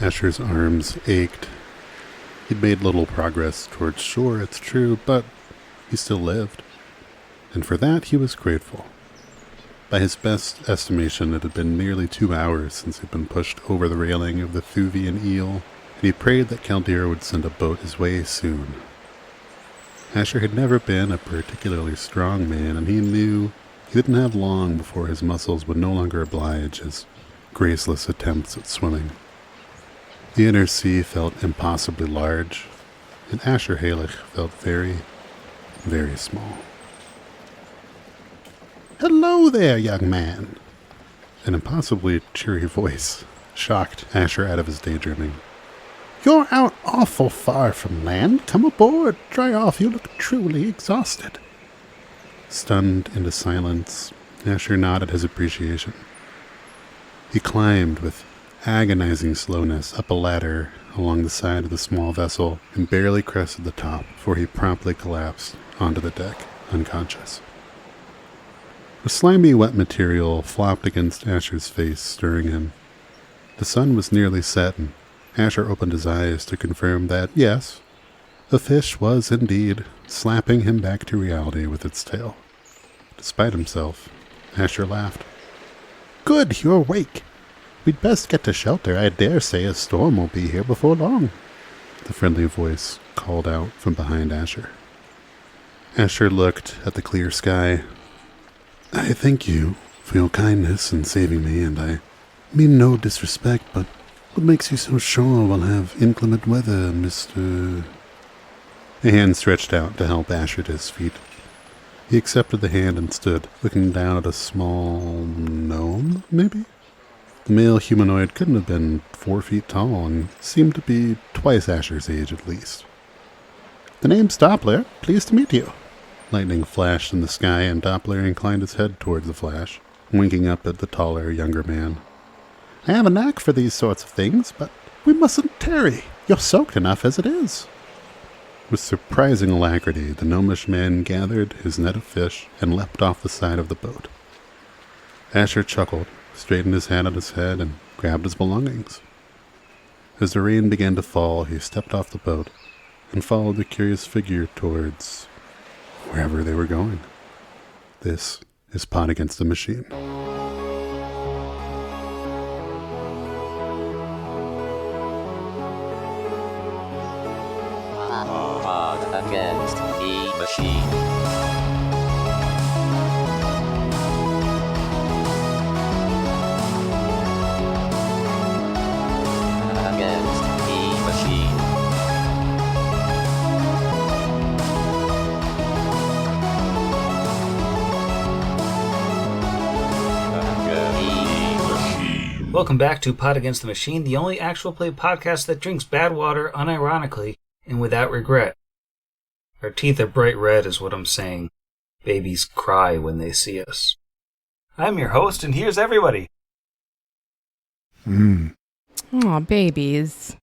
Asher's arms ached. He'd made little progress towards shore, it's true, but he still lived. And for that he was grateful. By his best estimation, it had been nearly 2 hours since he'd been pushed over the railing of the Thuvian eel, and he prayed that Kaldera would send a boat his way soon. Asher had never been a particularly strong man, and he knew he didn't have long before his muscles would no longer oblige his graceless attempts at swimming. The inner sea felt impossibly large, and Asher Halich felt very, very small. "Hello there, young man!" An impossibly cheery voice shocked Asher out of his daydreaming. "You're out awful far from land. Come aboard, dry off. You look truly exhausted." Stunned into silence, Asher nodded his appreciation. He climbed with agonizing slowness up a ladder along the side of the small vessel and barely crested the top before he promptly collapsed onto the deck, unconscious. The slimy wet material flopped against Asher's face, stirring him. The sun was nearly set, and Asher opened his eyes to confirm that, yes, the fish was indeed slapping him back to reality with its tail. Despite himself, Asher laughed. "Good, you're awake. We'd best get to shelter. I dare say a storm will be here before long," the friendly voice called out from behind Asher. Asher looked at the clear sky. "I thank you for your kindness in saving me, and I mean no disrespect, but what makes you so sure we'll have inclement weather, Mr.?" A hand stretched out to help Asher to his feet. He accepted the hand and stood, looking down at a small gnome, maybe? The male humanoid couldn't have been 4 feet tall and seemed to be twice Asher's age at least. "The name's Doppler. Pleased to meet you." Lightning flashed in the sky, and Doppler inclined his head towards the flash, winking up at the taller, younger man. "I have a knack for these sorts of things, but we mustn't tarry. You're soaked enough as it is." With surprising alacrity, the gnomish man gathered his net of fish and leapt off the side of the boat. Asher chuckled, straightened his hat on his head, and grabbed his belongings. As the rain began to fall, he stepped off the boat and followed the curious figure towards wherever they were going. This is Pod Against the Machine. Pod Against the Machine. Against the Machine. Welcome back to Pod Against the Machine, the only actual play podcast that drinks bad water unironically and without regret. Our teeth are bright red is what I'm saying. Babies cry when they see us. I'm your host, and here's everybody. Aw, babies.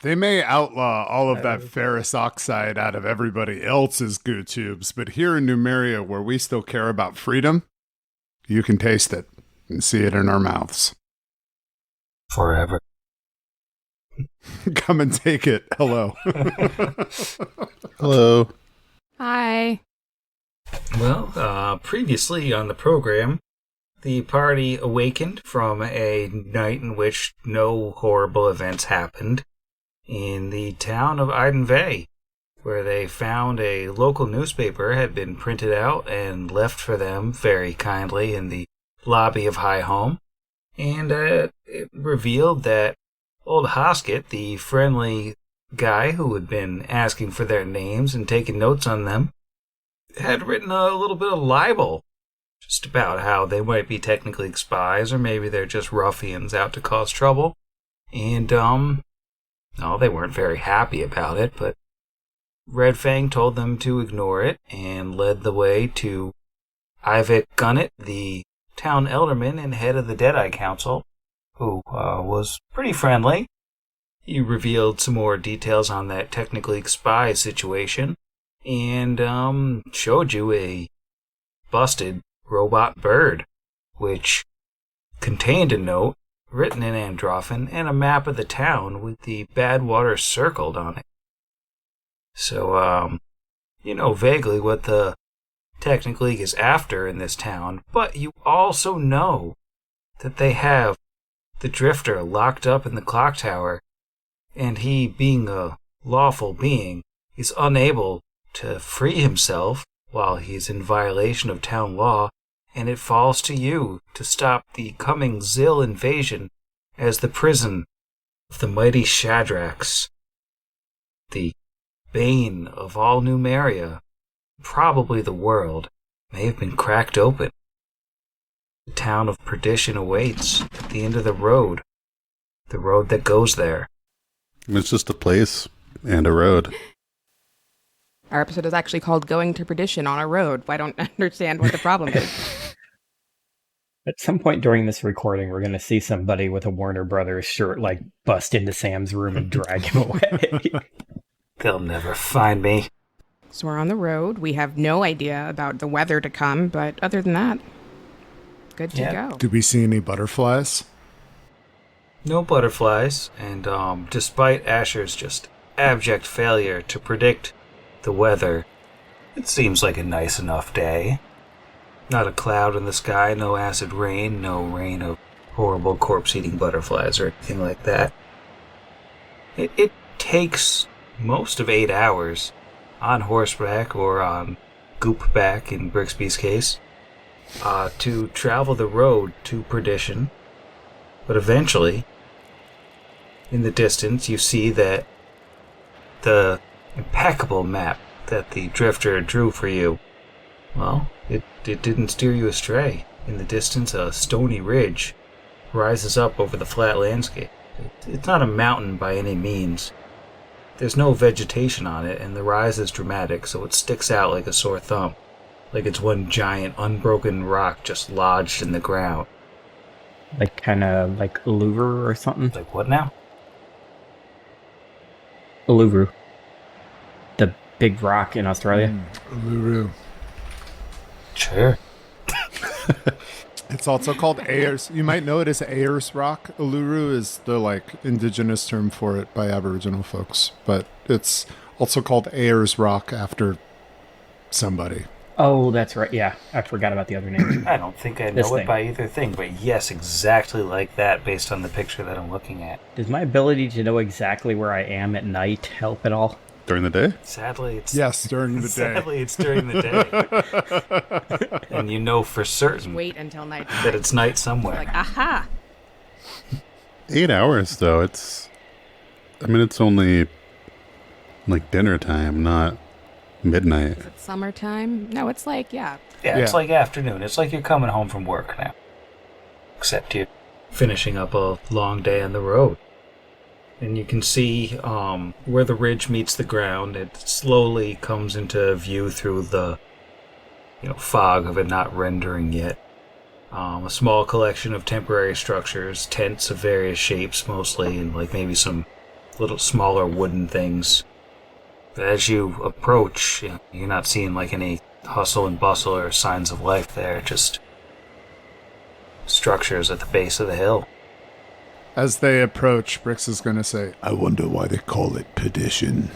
They may outlaw all of that ferrous oxide out of everybody else's goo tubes, but here in Numeria, where we still care about freedom, you can taste it and see it in our mouths. Forever. Come and take it. Hello. Hello. Hi. Well, previously on the program, the party awakened from a night in which no horrible events happened in the town of Ardenvey, where they found a local newspaper had been printed out and left for them very kindly in the lobby of High Home, and it revealed that old Hoskett, the friendly guy who had been asking for their names and taking notes on them, had written a little bit of libel just about how they might be technically spies, or maybe they're just ruffians out to cause trouble. And, no, they weren't very happy about it, but Red Fang told them to ignore it and led the way to Ivik Gunnet, the town elderman and head of the Deadeye Council, who was pretty friendly. He revealed some more details on that technically spy situation and showed you a busted robot bird, which contained a note written in Androphon and a map of the town with the Badwater circled on it. So, you know vaguely what the Technic League is after in this town, but you also know that they have the Drifter locked up in the clock tower, and he, being a lawful being, is unable to free himself while he's in violation of town law, and it falls to you to stop the coming Zill invasion as the prison of the mighty Shadrax, the bane of all Numeria, probably the world, may have been cracked open. The town of Perdition awaits at the end of the road that goes there. It's just a place and a road. Our episode is actually called Going to Perdition on a Road. I don't understand what the problem is. At some point during this recording, we're going to see somebody with a Warner Brothers shirt, like, bust into Sam's room and drag him away. They'll never find me. So we're on the road. We have no idea about the weather to come, but other than that, good to go. Do we see any butterflies? No butterflies, and despite Asher's just abject failure to predict the weather, it seems like a nice enough day. Not a cloud in the sky, no acid rain, no rain of horrible corpse-eating butterflies or anything like that. It takes most of 8 hours on horseback or on goopback in Brixby's case to travel the road to Perdition. But eventually, in the distance, you see that the impeccable map that the Drifter drew for you, well, it didn't steer you astray. In the distance, a stony ridge rises up over the flat landscape. It's not a mountain by any means. There's no vegetation on it, and the rise is dramatic, so it sticks out like a sore thumb, like it's one giant, unbroken rock just lodged in the ground. Like, kind of like Uluru or something? Like what now? Uluru. The big rock in Australia. Uluru. Sure. It's also called Ayers. You might know it as Ayers Rock. Uluru is the indigenous term for it by Aboriginal folks, but it's also called Ayers Rock after somebody. Oh, that's right. Yeah, I forgot about the other name. I don't think I know it by either thing, but yes, exactly like that based on the picture that I'm looking at. Does my ability to know exactly where I am at night help at all? During the day? Sadly, it's... Yes, during the day. Sadly, it's during the day. And you know for certain Wait until night. that it's night somewhere. Like, aha! 8 hours, though. It's only dinner time, not midnight. Is it summertime? No, it's Yeah, it's like afternoon. It's like you're coming home from work now. Except you're finishing up a long day on the road. And you can see where the ridge meets the ground. It slowly comes into view through the fog of it not rendering yet. A small collection of temporary structures, tents of various shapes mostly, and maybe some little smaller wooden things. But as you approach, you're not seeing any hustle and bustle or signs of life there, just structures at the base of the hill. As they approach, Brix is going to say, I wonder why they call it Perdition.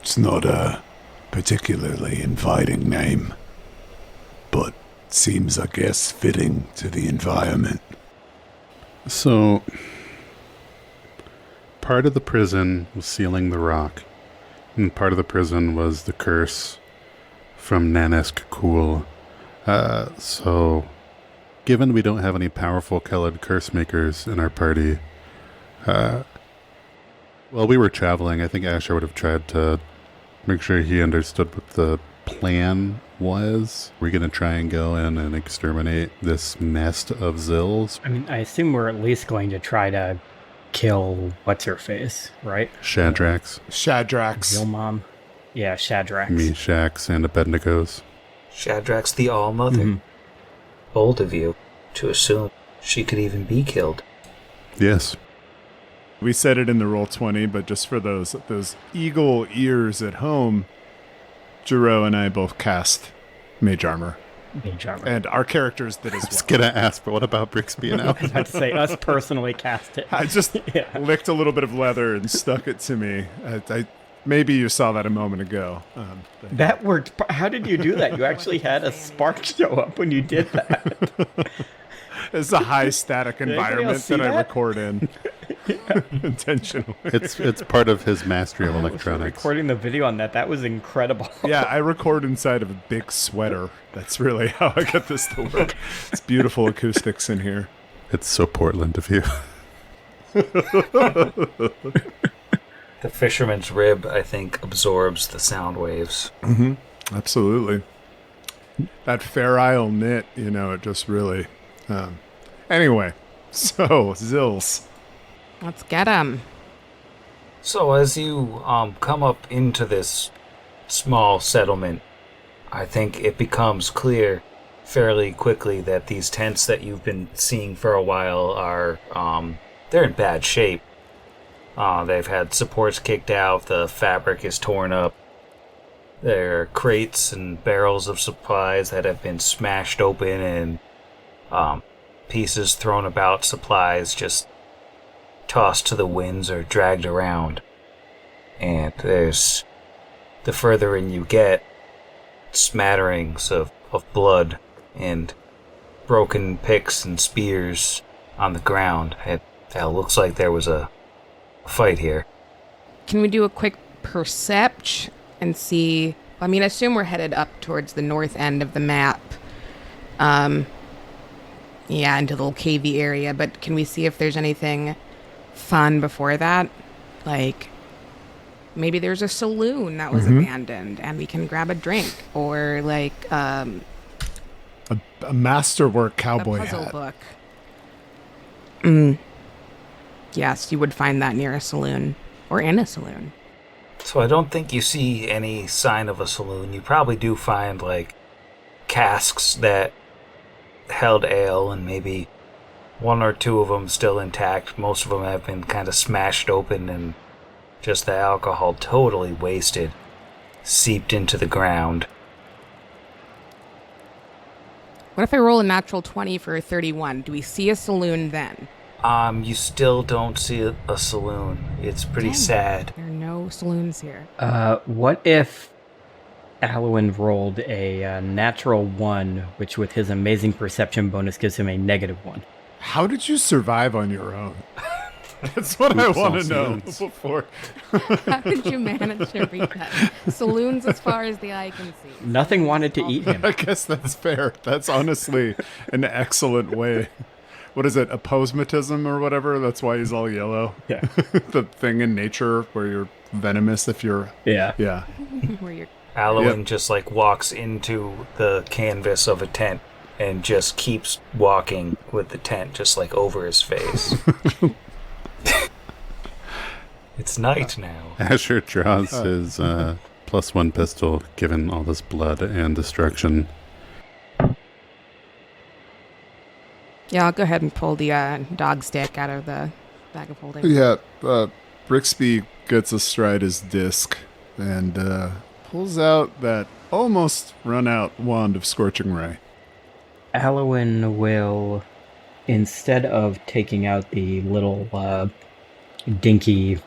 It's not a particularly inviting name, but seems, I guess, fitting to the environment. So, part of the prison was sealing the rock, and part of the prison was the curse from Nanesk Cool. So, given we don't have any powerful Kellid curse makers in our party, while we were traveling, I think Asher would have tried to make sure he understood what the plan was. We're going to try and go in and exterminate this nest of Zills. I assume we're at least going to try to kill what's-her-face, right? Shadrax. Zill Mom. Yeah, Shadrax. Meshax and Abednego's. Shadrax the All-Mother. Mm-hmm. Bold of you to assume she could even be killed. Yes. We said it in the Roll20, but just for those eagle ears at home, Jiro and I both cast Mage Armor mage armor. And our characters did as I was well. gonna ask, but what about Brixby and I was Al? about to say, us personally cast it. I just Yeah. licked a little bit of leather and stuck it to me. Maybe you saw that a moment ago. That worked. How did you do that? You actually had a spark show up when you did that. It's a high static anybody environment else see that I that? record in intentionally. It's part of his mastery of electronics. Recording the video on that was incredible. Yeah, I record inside of a big sweater. That's really how I get this to work. It's beautiful acoustics in here. It's so Portland of you. The fisherman's rib, I think, absorbs the sound waves. Absolutely. That Fair Isle knit, it just really... Anyway, so, Zills. Let's get him. So as you come up into this small settlement, I think it becomes clear fairly quickly that these tents that you've been seeing for a while are they're in bad shape. They've had supports kicked out, the fabric is torn up. There are crates and barrels of supplies that have been smashed open and pieces thrown about, supplies just tossed to the winds or dragged around. And there's, the further in you get, smatterings of blood and broken picks and spears on the ground. It looks like there was a fight here. Can we do a quick percept and see? I mean, I assume we're headed up towards the north end of the map. Yeah, into the little cavey area. But can we see if there's anything fun before that? Like, maybe there's a saloon that was abandoned and we can grab a drink. Or, like, A masterwork cowboy a puzzle hat. book. Yes, you would find that near a saloon. Or in a saloon. So I don't think you see any sign of a saloon. You probably do find, like, casks that held ale and maybe one or two of them still intact. Most of them have been kind of smashed open and just the alcohol totally wasted, seeped into the ground. What if I roll a natural 20 for a 31? Do we see a saloon then? You still don't see a saloon. It's pretty Dang. sad. There are no saloons here. What if Alwyn rolled a natural 1, which with his amazing perception bonus gives him a -1? How did you survive on your own? That's what I Oops, want all to know saloons. before. How did you manage to read that? Saloons as far as the eye can see. Nothing wanted to eat him. I guess that's fair. That's honestly an excellent way. What is it, aposematism or whatever? That's why he's all yellow. Yeah. The thing in nature where you're venomous if you're... Yeah. Yeah. Where you're Alwyn just like walks into the canvas of a tent and just keeps walking with the tent just like over his face. It's night now. Asher draws his +1 pistol, given all this blood and destruction. Yeah, I'll go ahead and pull the dog stick out of the bag of holding. Yeah, Brixby gets astride his disc and pulls out that almost run out wand of Scorching Ray. Alwyn will, instead of taking out the little dinky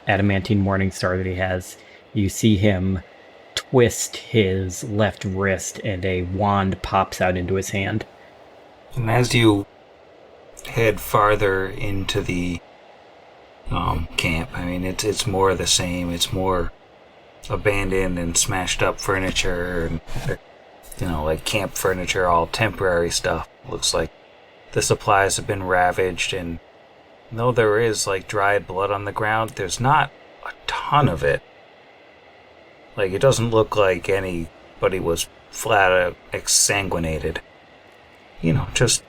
adamantine morning star that he has, you see him twist his left wrist and a wand pops out into his hand. And as you head farther into the camp, I mean, it's more of the same. It's more abandoned and smashed up furniture and, like camp furniture, all temporary stuff. Looks like the supplies have been ravaged, and though there is like dried blood on the ground, there's not a ton of it. Like, it doesn't look like anybody was flat out exsanguinated. Just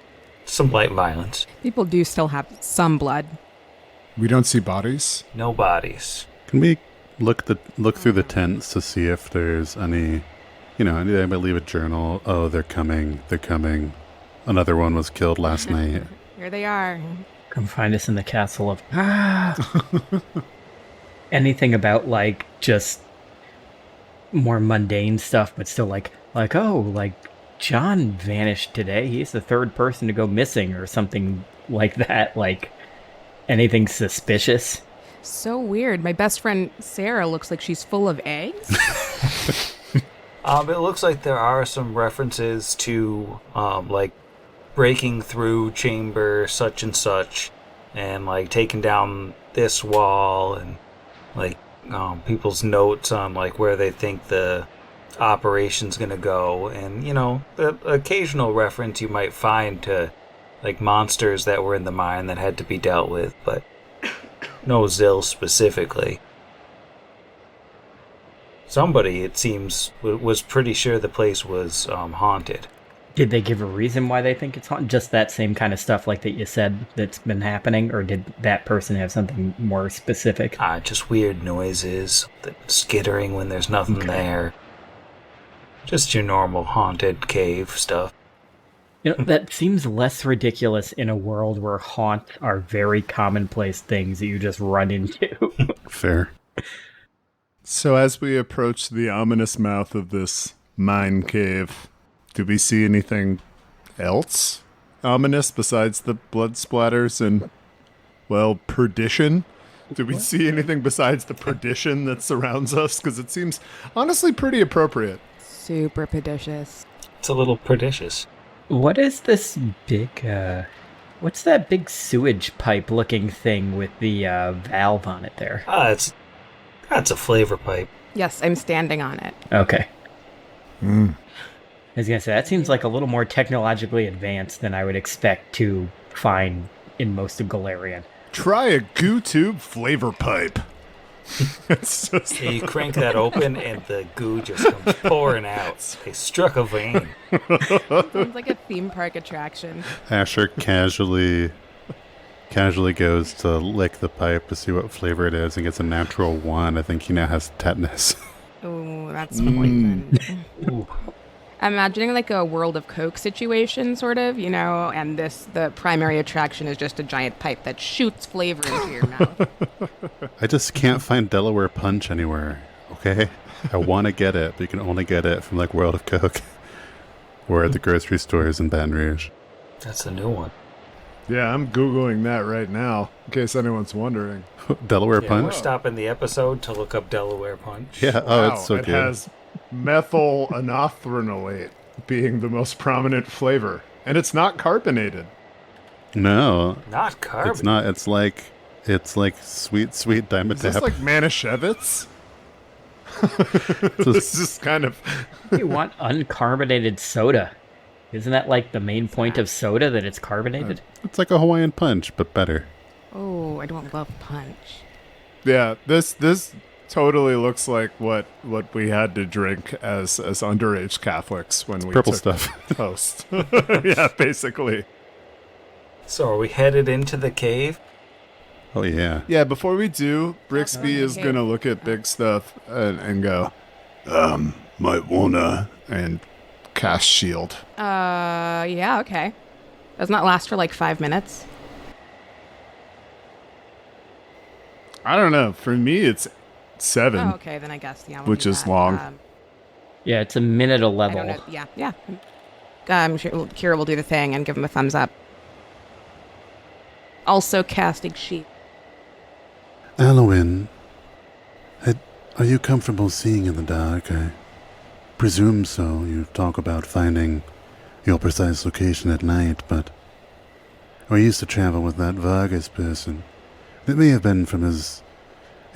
some light violence. People do still have some blood. We don't see bodies? No bodies. Can we look through the tents to see if there's any, anybody leave a journal? Oh, they're coming. Another one was killed last night. Here they are. Come find us in the castle of... Anything about, like, just more mundane stuff, but still like John vanished today. He's the third person to go missing or something like that. Like, anything suspicious? So weird. My best friend Sarah looks like she's full of eggs. It looks like there are some references to, like, breaking through chamber such and such, and, like, taking down this wall, and, like, people's notes on, like, where they think the operation's gonna go, and, you know, the occasional reference you might find to, like, monsters that were in the mine that had to be dealt with, but no Zill specifically. Somebody, it seems, was pretty sure the place was haunted. Did they give a reason why they think it's haunted? Just that same kind of stuff like that you said that's been happening? Or did that person have something more specific? Just weird noises, the skittering when there's nothing there. Just your normal haunted cave stuff. You know, that seems less ridiculous in a world where haunts are very commonplace things that you just run into. Fair. So as we approach the ominous mouth of this mine cave, do we see anything else ominous besides the blood splatters and, well, perdition? Do we see anything besides the perdition that surrounds us? Because it seems honestly pretty appropriate. Super peditious. It's a little pernicious. What is this big, what's that big sewage pipe looking thing with the valve on it there? That's a flavor pipe. Yes, I'm standing on it. Okay. I was going to say, that seems like a little more technologically advanced than I would expect to find in most of Galarian. Try a goo tube flavor pipe. It's just You crank that open and the goo just comes pouring out. They struck a vein. Sounds like a theme park attraction. Asher casually goes to lick the pipe to see what flavor it is and gets a natural 1. I think he now has tetanus. Oh, that's poison. I'm imagining like a World of Coke situation, sort of, you know, and the primary attraction is just a giant pipe that shoots flavor into your mouth. I just can't find Delaware Punch anywhere, okay? I want to get it, but you can only get it from like World of Coke or at the grocery stores in Baton Rouge. That's a new one. Yeah, I'm Googling that right now, in case anyone's wondering. Delaware Yeah, Punch? we're stopping the episode to look up Delaware Punch. Yeah, Wow, it's so it good. has methyl enothranolate being the most prominent flavor. And it's not carbonated. No, Not carbon. it's not. It's like sweet Is this Dimetap. like Manischewitz? It's This is kind of... You want uncarbonated soda. Isn't that like the main point of soda, that it's carbonated? It's like a Hawaiian Punch, but better. Oh, I don't love punch. Yeah, this totally looks like what we had to drink as underage Catholics when we Purple took stuff. toast. Yeah, basically. So are we headed into the cave? Oh yeah. Yeah, before we do, Brixby is okay. gonna look at big stuff and go, might wanna, and cast shield. Yeah, okay. Doesn't that last for like 5 minutes? I don't know. For me, it's 7. Oh, okay, then I guess, yeah. we'll Which do is that. long. Yeah, it's a minute a I level. don't know. Yeah. I'm sure Kira will do the thing and give him a thumbs up. Also casting sheep. Alwyn, are you comfortable seeing in the dark? I presume so. You talk about finding your precise location at night, but I used to travel with that Vargas person. It may have been from his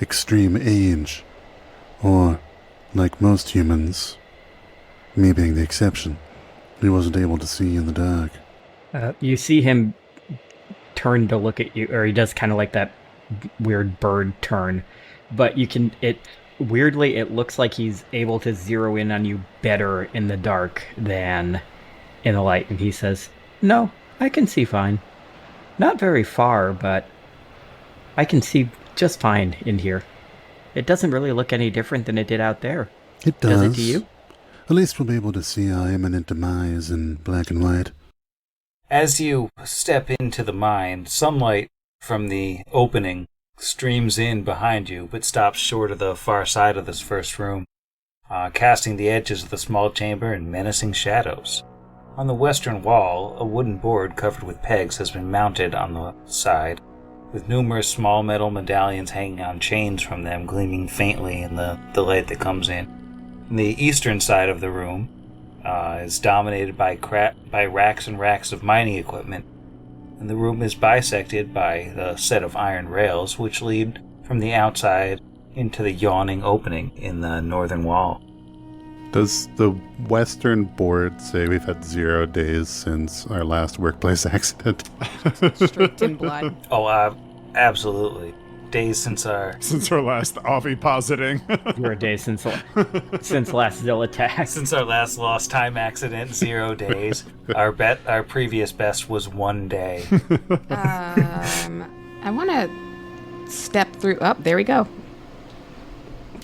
extreme age, or, like most humans, me being the exception, he wasn't able to see in the dark. You see him turn to look at you, or he does kind of like that weird bird turn, but weirdly it looks like he's able to zero in on you better in the dark than in the light, and he says, "No, I can see fine. Not very far, but I can see just fine in here. It doesn't really look any different than it did out there." It does. Does it to you? At least we'll be able to see our imminent demise in black and white. As you step into the mine, sunlight from the opening streams in behind you, but stops short of the far side of this first room, casting the edges of the small chamber in menacing shadows. On the western wall, a wooden board covered with pegs has been mounted on the side, with numerous small metal medallions hanging on chains from them gleaming faintly in the light that comes in. The eastern side of the room is dominated by racks and racks of mining equipment, and the room is bisected by the set of iron rails which lead from the outside into the yawning opening in the northern wall. Does the western board say we've had 0 days since our last workplace accident? Streaked in blood. Oh, absolutely. Days since our last ovipositing. You're a day since last Zill attack. Since our last lost time accident, 0 days. Our previous best was 1 day. I want to step through. Oh, there we go.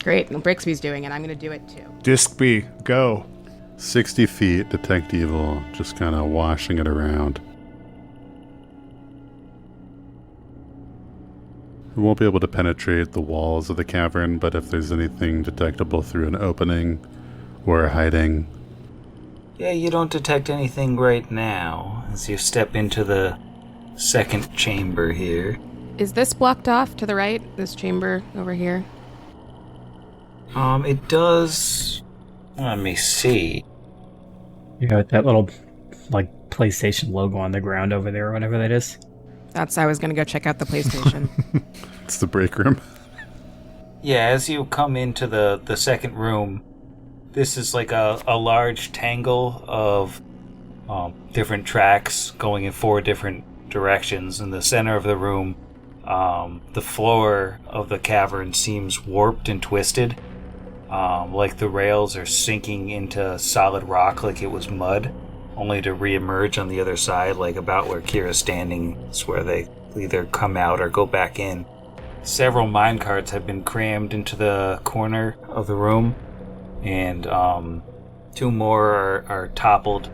Great. Well, Brixby's doing it. I'm going to do it too. Disc B, go. 60 feet, detect evil, just kind of washing it around. We won't be able to penetrate the walls of the cavern, but if there's anything detectable through an opening or hiding... Yeah, you don't detect anything right now as you step into the second chamber here. Is this blocked off to the right? This chamber over here? It does... Let me see. You got that little, PlayStation logo on the ground over there, or whatever that is. I was going to go check out the PlayStation. It's the break room. Yeah, as you come into the second room, this is like a large tangle of different tracks going in 4 different directions. In the center of the room, the floor of the cavern seems warped and twisted. Like the rails are sinking into solid rock like it was mud, only to re-emerge on the other side, like about where Kira's standing is where they either come out or go back in. Several minecarts have been crammed into the corner of the room, and 2 more are toppled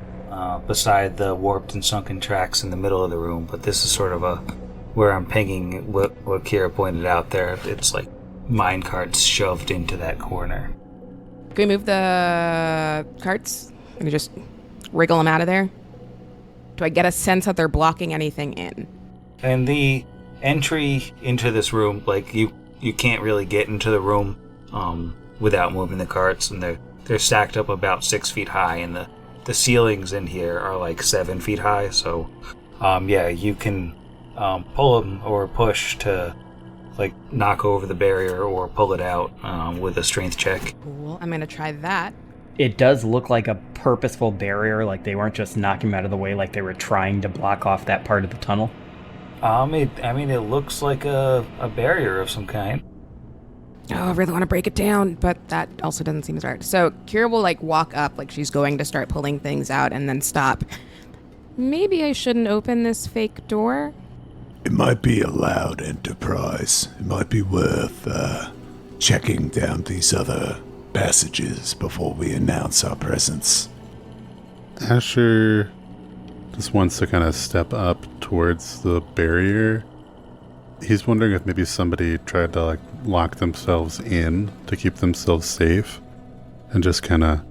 beside the warped and sunken tracks in the middle of the room. But this is sort of where I'm pinging what Kira pointed out there. It's like minecarts shoved into that corner. Can we move the carts? Can we just wriggle them out of there? Do I get a sense that they're blocking anything in? And the entry into this room, like you can't really get into the room without moving the carts, and they're stacked up about 6 feet high, and the ceilings in here are like 7 feet high. So you can pull them or push to knock over the barrier or pull it out with a strength check. Cool. I'm gonna try that. It does look like a purposeful barrier, like they weren't just knocking them out of the way, like they were trying to block off that part of the tunnel. It looks like a barrier of some kind. Oh, I really want to break it down, but that also doesn't seem as right. So Kira will walk up like she's going to start pulling things out and then stop. Maybe I shouldn't open this fake door? It might be a loud enterprise. It might be worth checking down these other passages before we announce our presence. Asher just wants to kind of step up towards the barrier. He's wondering if maybe somebody tried to lock themselves in to keep themselves safe, and just kind of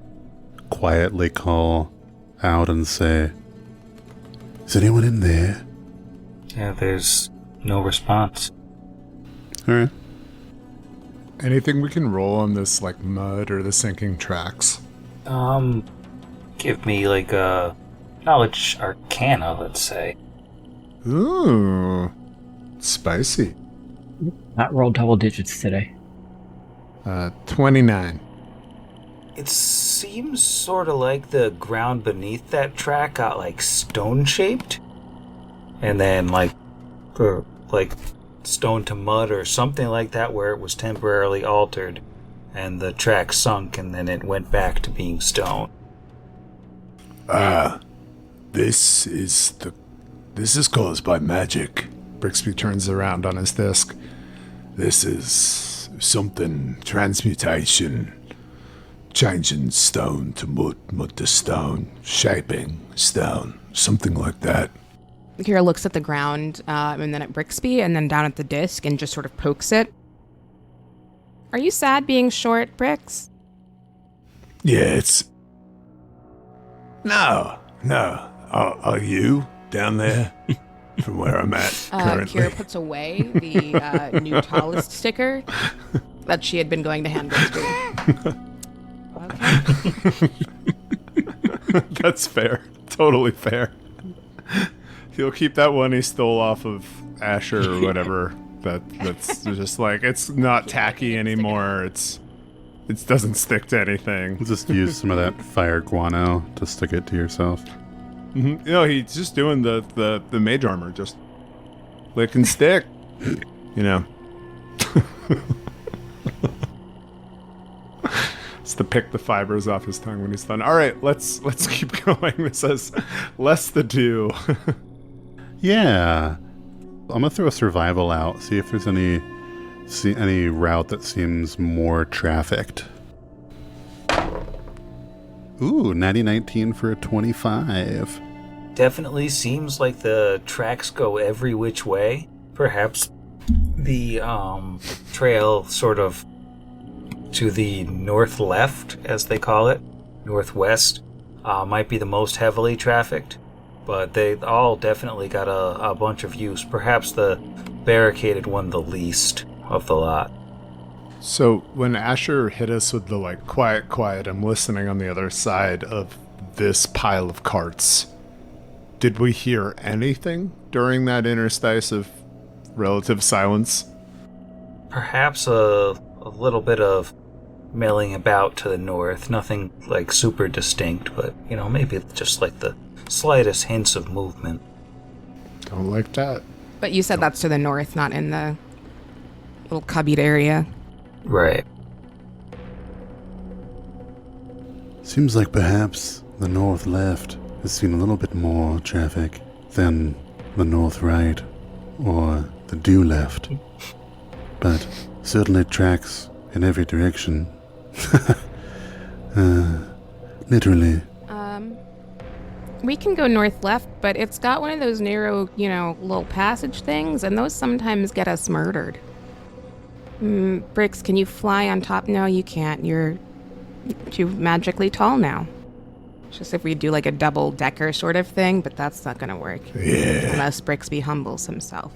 quietly call out and say, "Is anyone in there?" Yeah, there's no response. All right. Anything we can roll on this mud or the sinking tracks? Give me a knowledge arcana, let's say. Ooh, spicy. Not roll double digits today. 29. It seems sort of like the ground beneath that track got stone-shaped, and then stone to mud or something like that, where it was temporarily altered, and the track sunk, and then it went back to being stone. This is caused by magic. Brixby turns around on his disc. This is something transmutation. Changing stone to mud to stone, shaping stone, something like that. Kira looks at the ground and then at Brixby and then down at the disc and just sort of pokes it. Are you sad being short, Brix? Yeah, it's... No, No. Are you down there? From where I'm at currently. Kira puts away the new tallest sticker that she had been going to hand to. Okay. That's fair. Totally fair. He'll keep that one he stole off of Asher or whatever. That's just like, it's not tacky anymore. It doesn't stick to anything. Just use some of that fire guano to stick it to yourself. Mm-hmm. You know, he's just doing the mage armor, just lick and stick. You know. It's to pick the fibers off his tongue when he's done. All right, let's keep going. This says less to do. Yeah. I'm gonna throw a survival out, see if there's any route that seems more trafficked. Ooh, natty 19 for a 25. Definitely seems like the tracks go every which way. Perhaps the trail sort of to the north left, as they call it, northwest, might be the most heavily trafficked. But they all definitely got a bunch of use. Perhaps the barricaded one the least of the lot. So when Asher hit us with the like quiet, I'm listening on the other side of this pile of carts. Did we hear anything during that interstice of relative silence? Perhaps a little bit of milling about to the north. Nothing like super distinct, but maybe just like the slightest hints of movement. Don't like that. But you said that's to the north, not in the little cubbied area. Right. Seems like perhaps the north left has seen a little bit more traffic than the north right or the due left. But certainly tracks in every direction. Literally. We can go north left, but it's got one of those narrow, little passage things, and those sometimes get us murdered. Bricks, can you fly on top? No, you can't. You're too magically tall now. Just if we do like a double-decker sort of thing, but that's not going to work. Yeah. Unless Brixby humbles himself.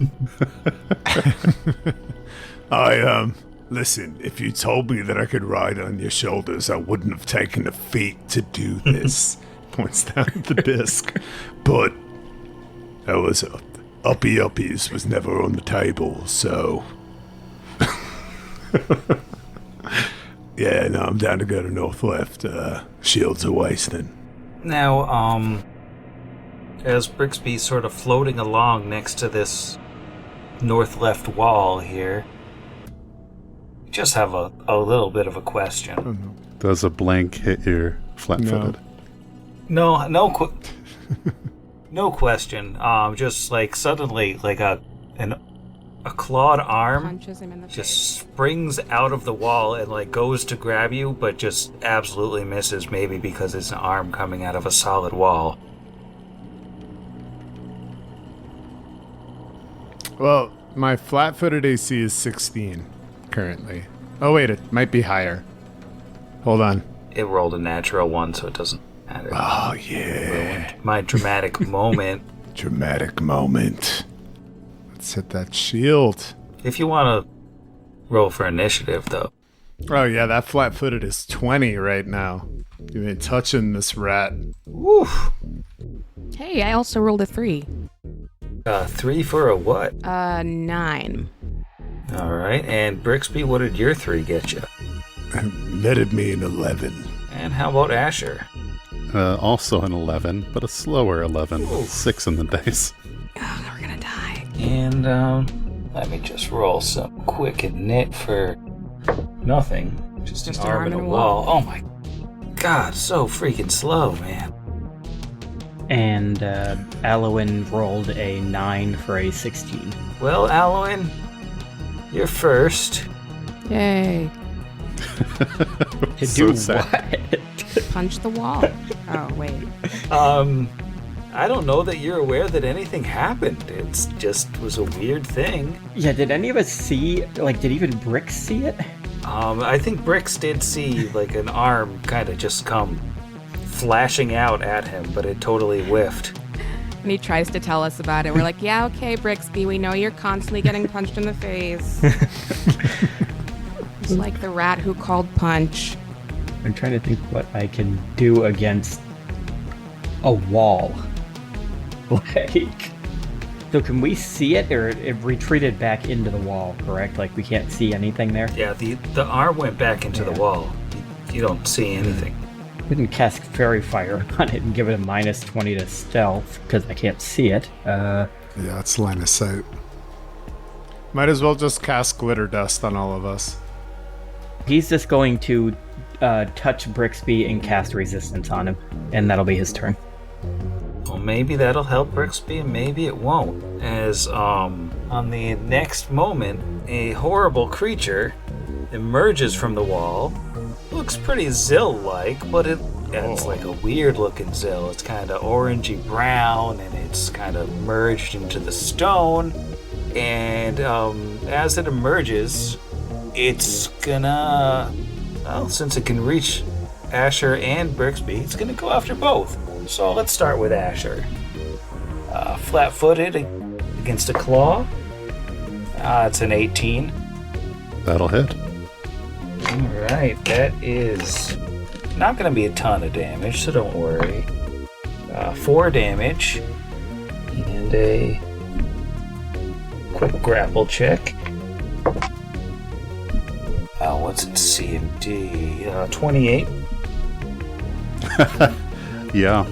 Listen, if you told me that I could ride on your shoulders, I wouldn't have taken the feat to do this. Points down at the disc. But that was uppies was never on the table, so yeah, no, I'm down to go to north left. Shields are wasting. Now, as Brixby's sort of floating along next to this north left wall here, I just have a little bit of a question. Oh, no. Does a blank hit your flat-footed? No question. Just like suddenly, like a clawed arm Punches him in the just springs out of the wall and like goes to grab you, but just absolutely misses. Maybe because it's an arm coming out of a solid wall. Well, my flat-footed AC is 16 currently. Oh wait, it might be higher. Hold on. It rolled a natural one, so it doesn't matter. Oh yeah, My dramatic moment. dramatic moment. Let's hit that shield. If you want to roll for initiative, though. Oh yeah, that flat-footed is 20 right now. You ain't touching this rat. Woof. Hey, I also rolled a 3. 3 for a what? 9. All right, and Brixby, what did your 3 get you? Netted me an 11. And how about Asher? Also an 11, but a slower 11. 6 in the dice. Oh, we're gonna die. And let me just roll some quick and knit for nothing. Just an arm and a wall. Oh my god, so freaking slow, man. And Alwyn rolled a 9 for a 16. Well, Alwyn, you're first. Yay. To So do sad. what? Punch the wall. Oh, wait. I don't know that you're aware that anything happened. It's just was a weird thing. Yeah, did any of us see, like, did even Bricks see it? I think Bricks did see like an arm kind of just come flashing out at him, but it totally whiffed. And he tries to tell us about it. We're like, yeah, okay, Brixby, we know you're constantly getting punched in the face. It's like the rat who called punch. I'm trying to think what I can do against a wall. Like, so can we see it, or it retreated back into the wall, correct? Like, we can't see anything there? Yeah, the arm went back into the wall. You don't see anything. We can cast Fairy Fire on it and give it a minus 20 to stealth, because I can't see it. Yeah, it's line of sight. Might as well just cast Glitter Dust on all of us. He's just going to touch Brixby and cast Resistance on him, and that'll be his turn. Well, maybe that'll help Brixby, and maybe it won't. As, on the next moment, a horrible creature emerges from the wall. Looks pretty Zill-like, but it's like a weird-looking Zill. It's kind of orangey brown, and it's kind of merged into the stone. And as it emerges, it's gonna... Well, since it can reach Asher and Brixby, it's gonna go after both. So let's start with Asher. Flat-footed against a claw. It's an 18. That'll hit. Alright, that is not going to be a ton of damage, so don't worry. 4 damage. And a quick grapple check. What's its CMD? 28. Yeah.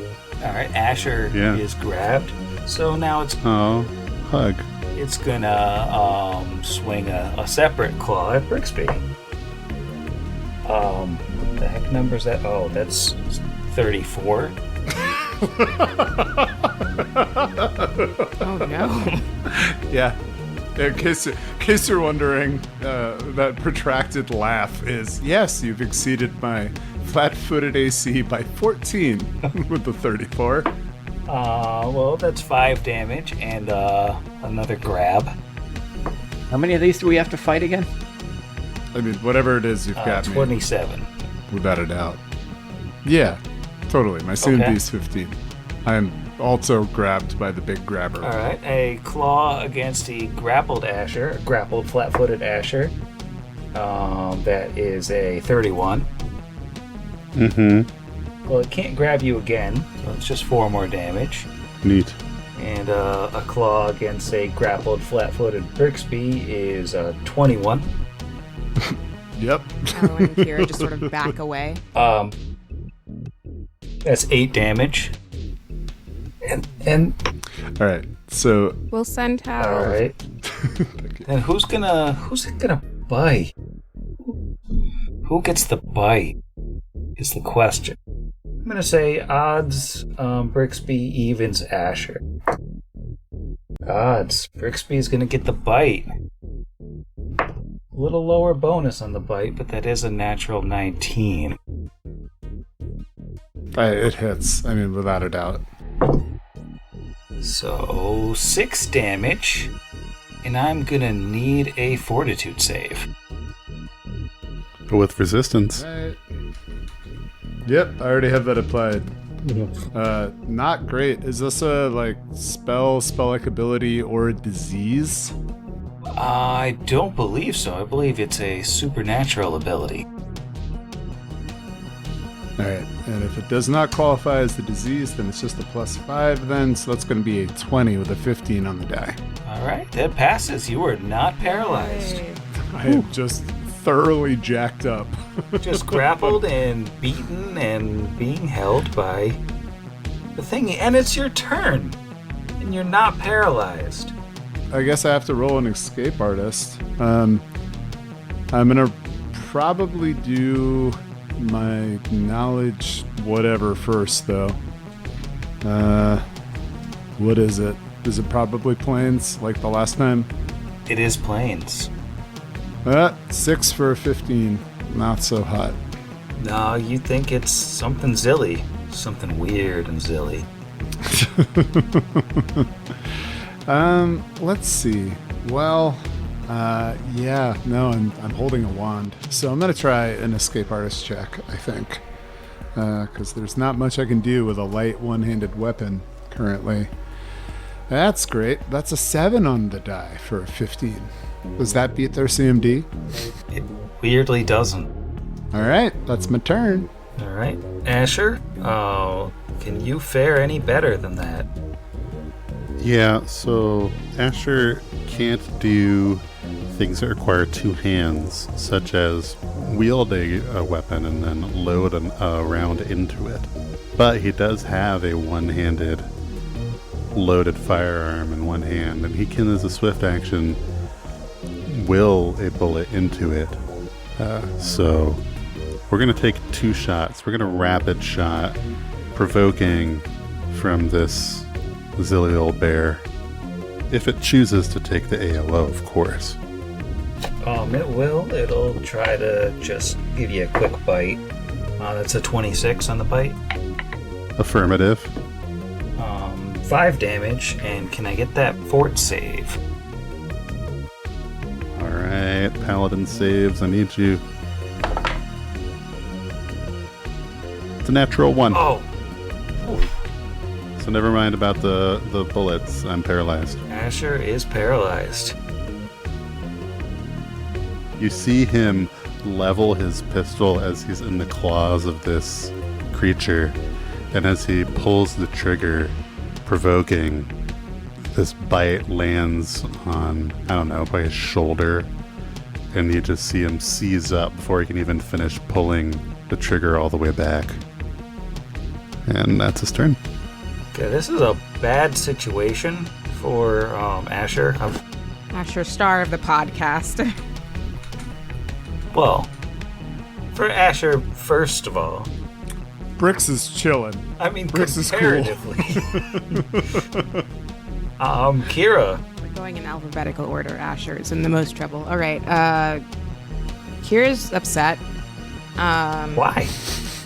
Alright, Asher is grabbed. So now it's Oh, hug. it's gonna swing a separate claw at Brixby. What the heck number is that? Oh, that's 34. Oh, no. Yeah. In case you're wondering, that protracted laugh is, yes, you've exceeded my flat-footed AC by 14 with the 34. Well, that's 5 damage and another grab. How many of these do we have to fight again? I mean, whatever it is you've got 27. me, without a doubt. Yeah, totally. My CMD is 15. I am also grabbed by the big grabber. All right, a claw against the grappled flat-footed Asher. That is a 31. Mm-hmm. Well, it can't grab you again, so it's just 4 more damage. Neat. And a claw against a grappled flat-footed Brixby is 21. Yep. Arrow and Kira just sort of back away. That's 8 damage. And All right. So. We'll send help. all right. And who's it gonna bite? Who gets the bite? Is the question. I'm gonna say odds. Brixby evens Asher. Odds. Brixby's gonna get the bite. A little lower bonus on the bite, but that is a natural 19. It hits. I mean, without a doubt. So 6 damage, and I'm gonna need a fortitude save. With resistance. Right. Yep, I already have that applied. Not great. Is this a spell-like ability, or a disease? I don't believe so. I believe it's a supernatural ability. Alright, and if it does not qualify as the disease, then it's just a +5 then, so that's going to be a 20 with a 15 on the die. Alright, that passes. You are not paralyzed. Yay. I am just thoroughly jacked up. Just grappled and beaten and being held by the thing. And it's your turn. And you're not paralyzed. I guess I have to roll an escape artist. I'm going to probably do my knowledge whatever first, though. What is it? Is it probably planes, like the last time? It is plains. 6 for a 15. Not so hot. No, you think it's something zilly. Something weird and zilly. Let's see. Well, I'm holding a wand. So I'm going to try an escape artist check, I think. because there's not much I can do with a light one-handed weapon currently. That's great. That's a 7 on the die for a 15. Does that beat their CMD? It weirdly doesn't. All right, that's my turn. All right. Asher, can you fare any better than that? Yeah, so Asher can't do things that require 2 hands, such as wield a weapon and then load a round into it. But he does have a one-handed loaded firearm in one hand, and he can, as a swift action, will a bullet into it. So we're going to take 2 shots. We're going to rapid shot, provoking from this silly old bear. If it chooses to take the AOO, of course. It will. It'll try to just give you a quick bite. That's a 26 on the bite. Affirmative. 5 damage, and can I get that fort save? Alright, Paladin saves. I need you. It's a natural 1. Oh! So never mind about the bullets. I'm paralyzed. Asher is paralyzed. You see him level his pistol as he's in the claws of this creature, and as he pulls the trigger, provoking, this bite lands on, I don't know, by his shoulder, and you just see him seize up before he can even finish pulling the trigger all the way back. And that's his turn. Okay, this is a bad situation for Asher. Asher, star of the podcast. Well, for Asher, first of all, Brix is chilling. I mean, Brix is cool. comparatively. Kira. We're going in alphabetical order. Asher is in the most trouble. All right. Kira's upset. Why?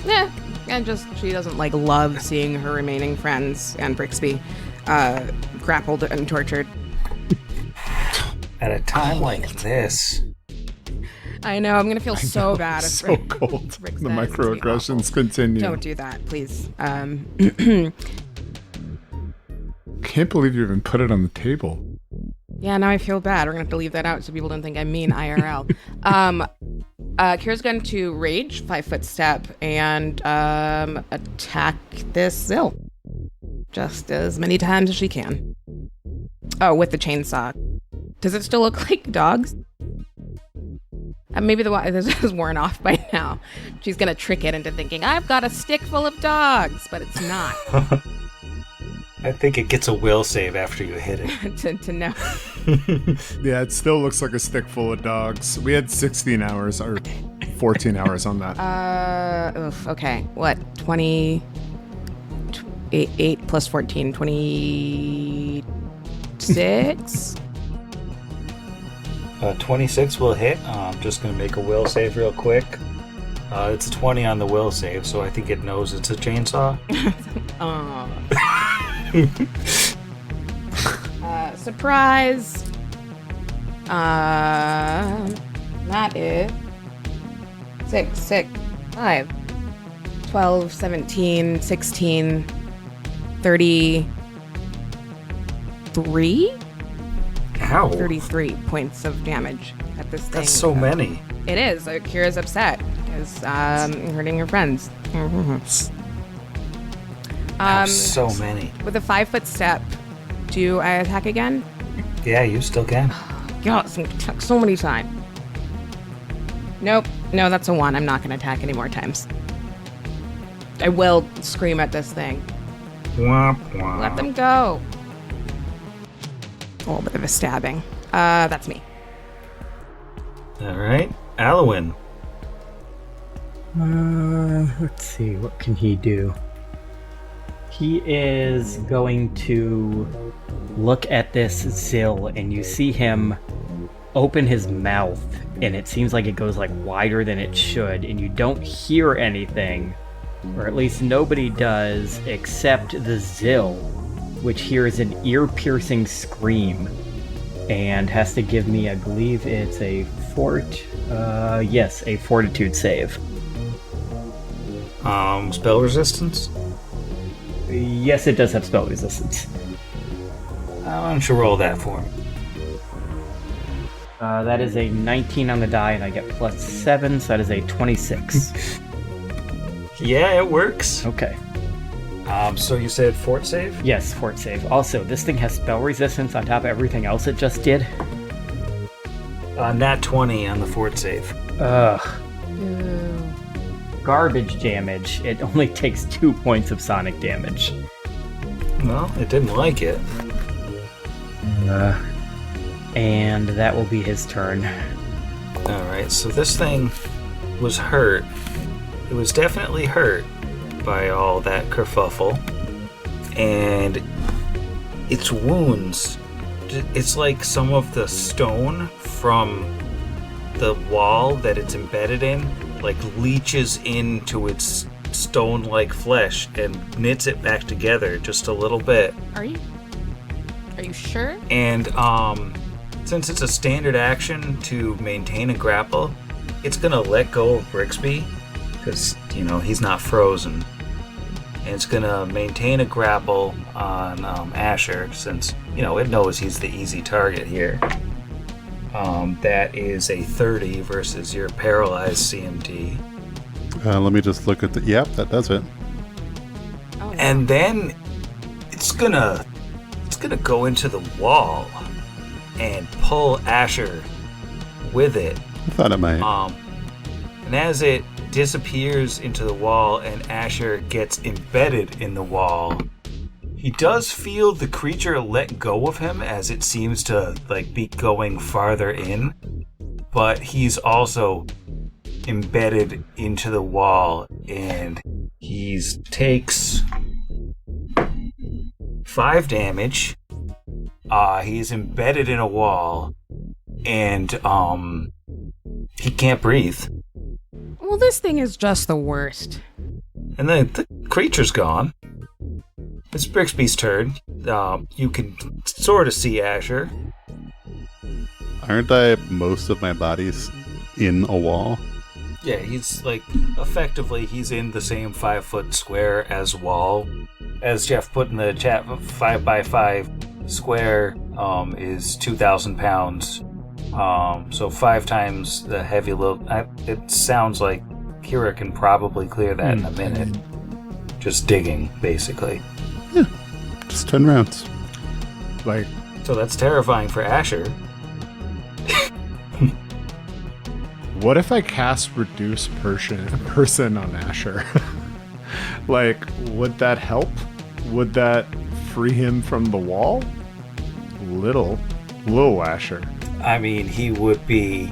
Yeah. And just, she doesn't, love seeing her remaining friends and Brixby grappled and tortured. At a time like this. I know, I'm going to feel so bad. It's so cold. The microaggressions continue. Don't do that, please. Can't believe you even put it on the table. Yeah, now I feel bad. We're going to have to leave that out so people don't think I mean IRL. Kira's going to rage, 5-foot step, and attack this Zill. Just as many times as she can. Oh, with the chainsaw. Does it still look like dogs? Maybe this is worn off by now. She's going to trick it into thinking, I've got a stick full of dogs, but it's not. I think it gets a will save after you hit it. to know. Yeah, it still looks like a stick full of dogs. We had 16 hours or 14 hours on that. Okay. What? 20... 8 plus 14, 26? 26 will hit. I'm just going to make a will save real quick. It's a 20 on the will save, so I think it knows it's a chainsaw. Surprise! That is 6, 5, 12, 17, 16, 33? Ow. 33 points of damage at this thing. That's so many. It is. Kira's upset because hurting her friends. So many. With a 5-foot step, do I attack again? Yeah, you still can. God, it's going to attack so many times. Nope. No, that's a 1. I'm not going to attack any more times. I will scream at this thing. Womp, womp. Let them go. A little bit of a stabbing. That's me. All right. Alwyn. Let's see. What can he do? He is going to look at this Zill, and you see him open his mouth, and it seems like it goes wider than it should, and you don't hear anything, or at least nobody does, except the Zill, which hears an ear-piercing scream, and has to give me, I believe it's a fortitude save. Spell resistance? Yes, it does have spell resistance. Why don't you roll that for me? That is a 19 on the die, and I get +7, so that is a 26. Yeah, it works. Okay. So you said fort save? Yes, fort save. Also, this thing has spell resistance on top of everything else it just did. Nat 20 on the fort save. Ugh. Ew. Garbage damage. It only takes 2 points of sonic damage. Well, it didn't like it. And that will be his turn. Alright, so this thing was hurt. It was definitely hurt by all that kerfuffle. And its wounds, it's like some of the stone from the wall that it's embedded in, like leaches into its stone-like flesh and knits it back together just a little bit. Are you sure? And since it's a standard action to maintain a grapple, it's gonna let go of Brixby because he's not frozen, and it's gonna maintain a grapple on Asher since it knows he's the easy target here. That is a 30 versus your paralyzed CMD. Let me just look at the... Yep, that does it. Oh, wow. And then it's gonna go into the wall and pull Asher with it. I thought it might. And as it disappears into the wall and Asher gets embedded in the wall, he does feel the creature let go of him as it seems to be going farther in, but he's also embedded into the wall, and he takes 5 damage. He's embedded in a wall, and he can't breathe. Well, this thing is just the worst. And then the creature's gone. It's Brixby's turn. You can sort of see Asher. Aren't I most of my body's in a wall? Yeah, he's effectively he's in the same 5-foot square as wall. As Jeff put in the chat, 5x5 square is 2,000 pounds. So 5 times the heavy load. It sounds like Kira can probably clear that in a minute. Just digging, basically. Yeah, just 10 rounds. So that's terrifying for Asher. What if I cast Reduce Person on Asher? Would that help? Would that free him from the wall? Little Asher. I mean, he would be,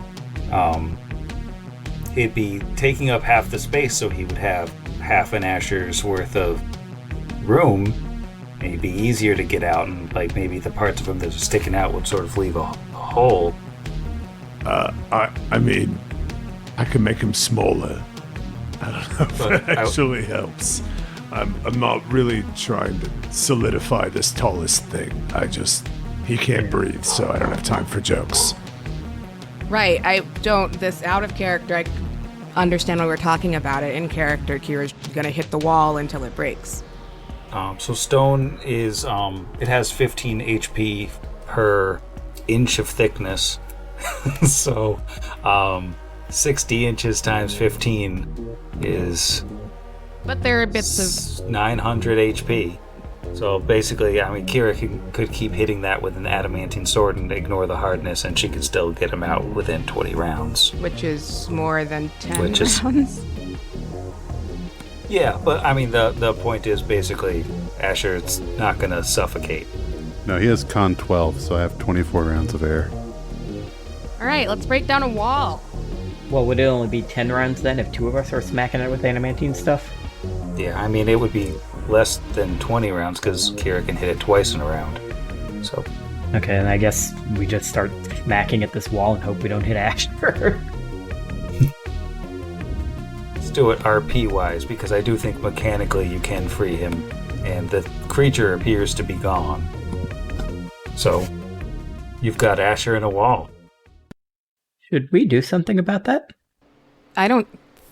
he'd be taking up half the space, so he would have half an Asher's worth of room, and it'd be easier to get out, and maybe the parts of him that are sticking out would sort of leave a hole. I mean, I can make him smaller. I don't know if that actually helps. I'm not really trying to solidify this tallest thing. He can't breathe, so I don't have time for jokes. Right. This out of character, I understand why we're talking about it. In character, Kira's gonna hit the wall until it breaks. So stone is, it has 15 HP per inch of thickness. So, 60 inches times 15 is... But there are bits of... 900 HP. So basically, I mean, Kira could keep hitting that with an adamantine sword and ignore the hardness, and she could still get him out within 20 rounds. Which is more than 10 rounds. Yeah, but I mean, the point is basically, Asher's not going to suffocate. No, he has con 12, so I have 24 rounds of air. All right, let's break down a wall. Well, would it only be 10 rounds then if 2 of us are smacking it with adamantine stuff? Yeah, I mean, it would be less than 20 rounds because Kira can hit it twice in a round. So. Okay, and I guess we just start smacking at this wall and hope we don't hit Asher. Let's do it RP-wise, because I do think mechanically you can free him, and the creature appears to be gone. So, you've got Asher in a wall. Should we do something about that? I don't.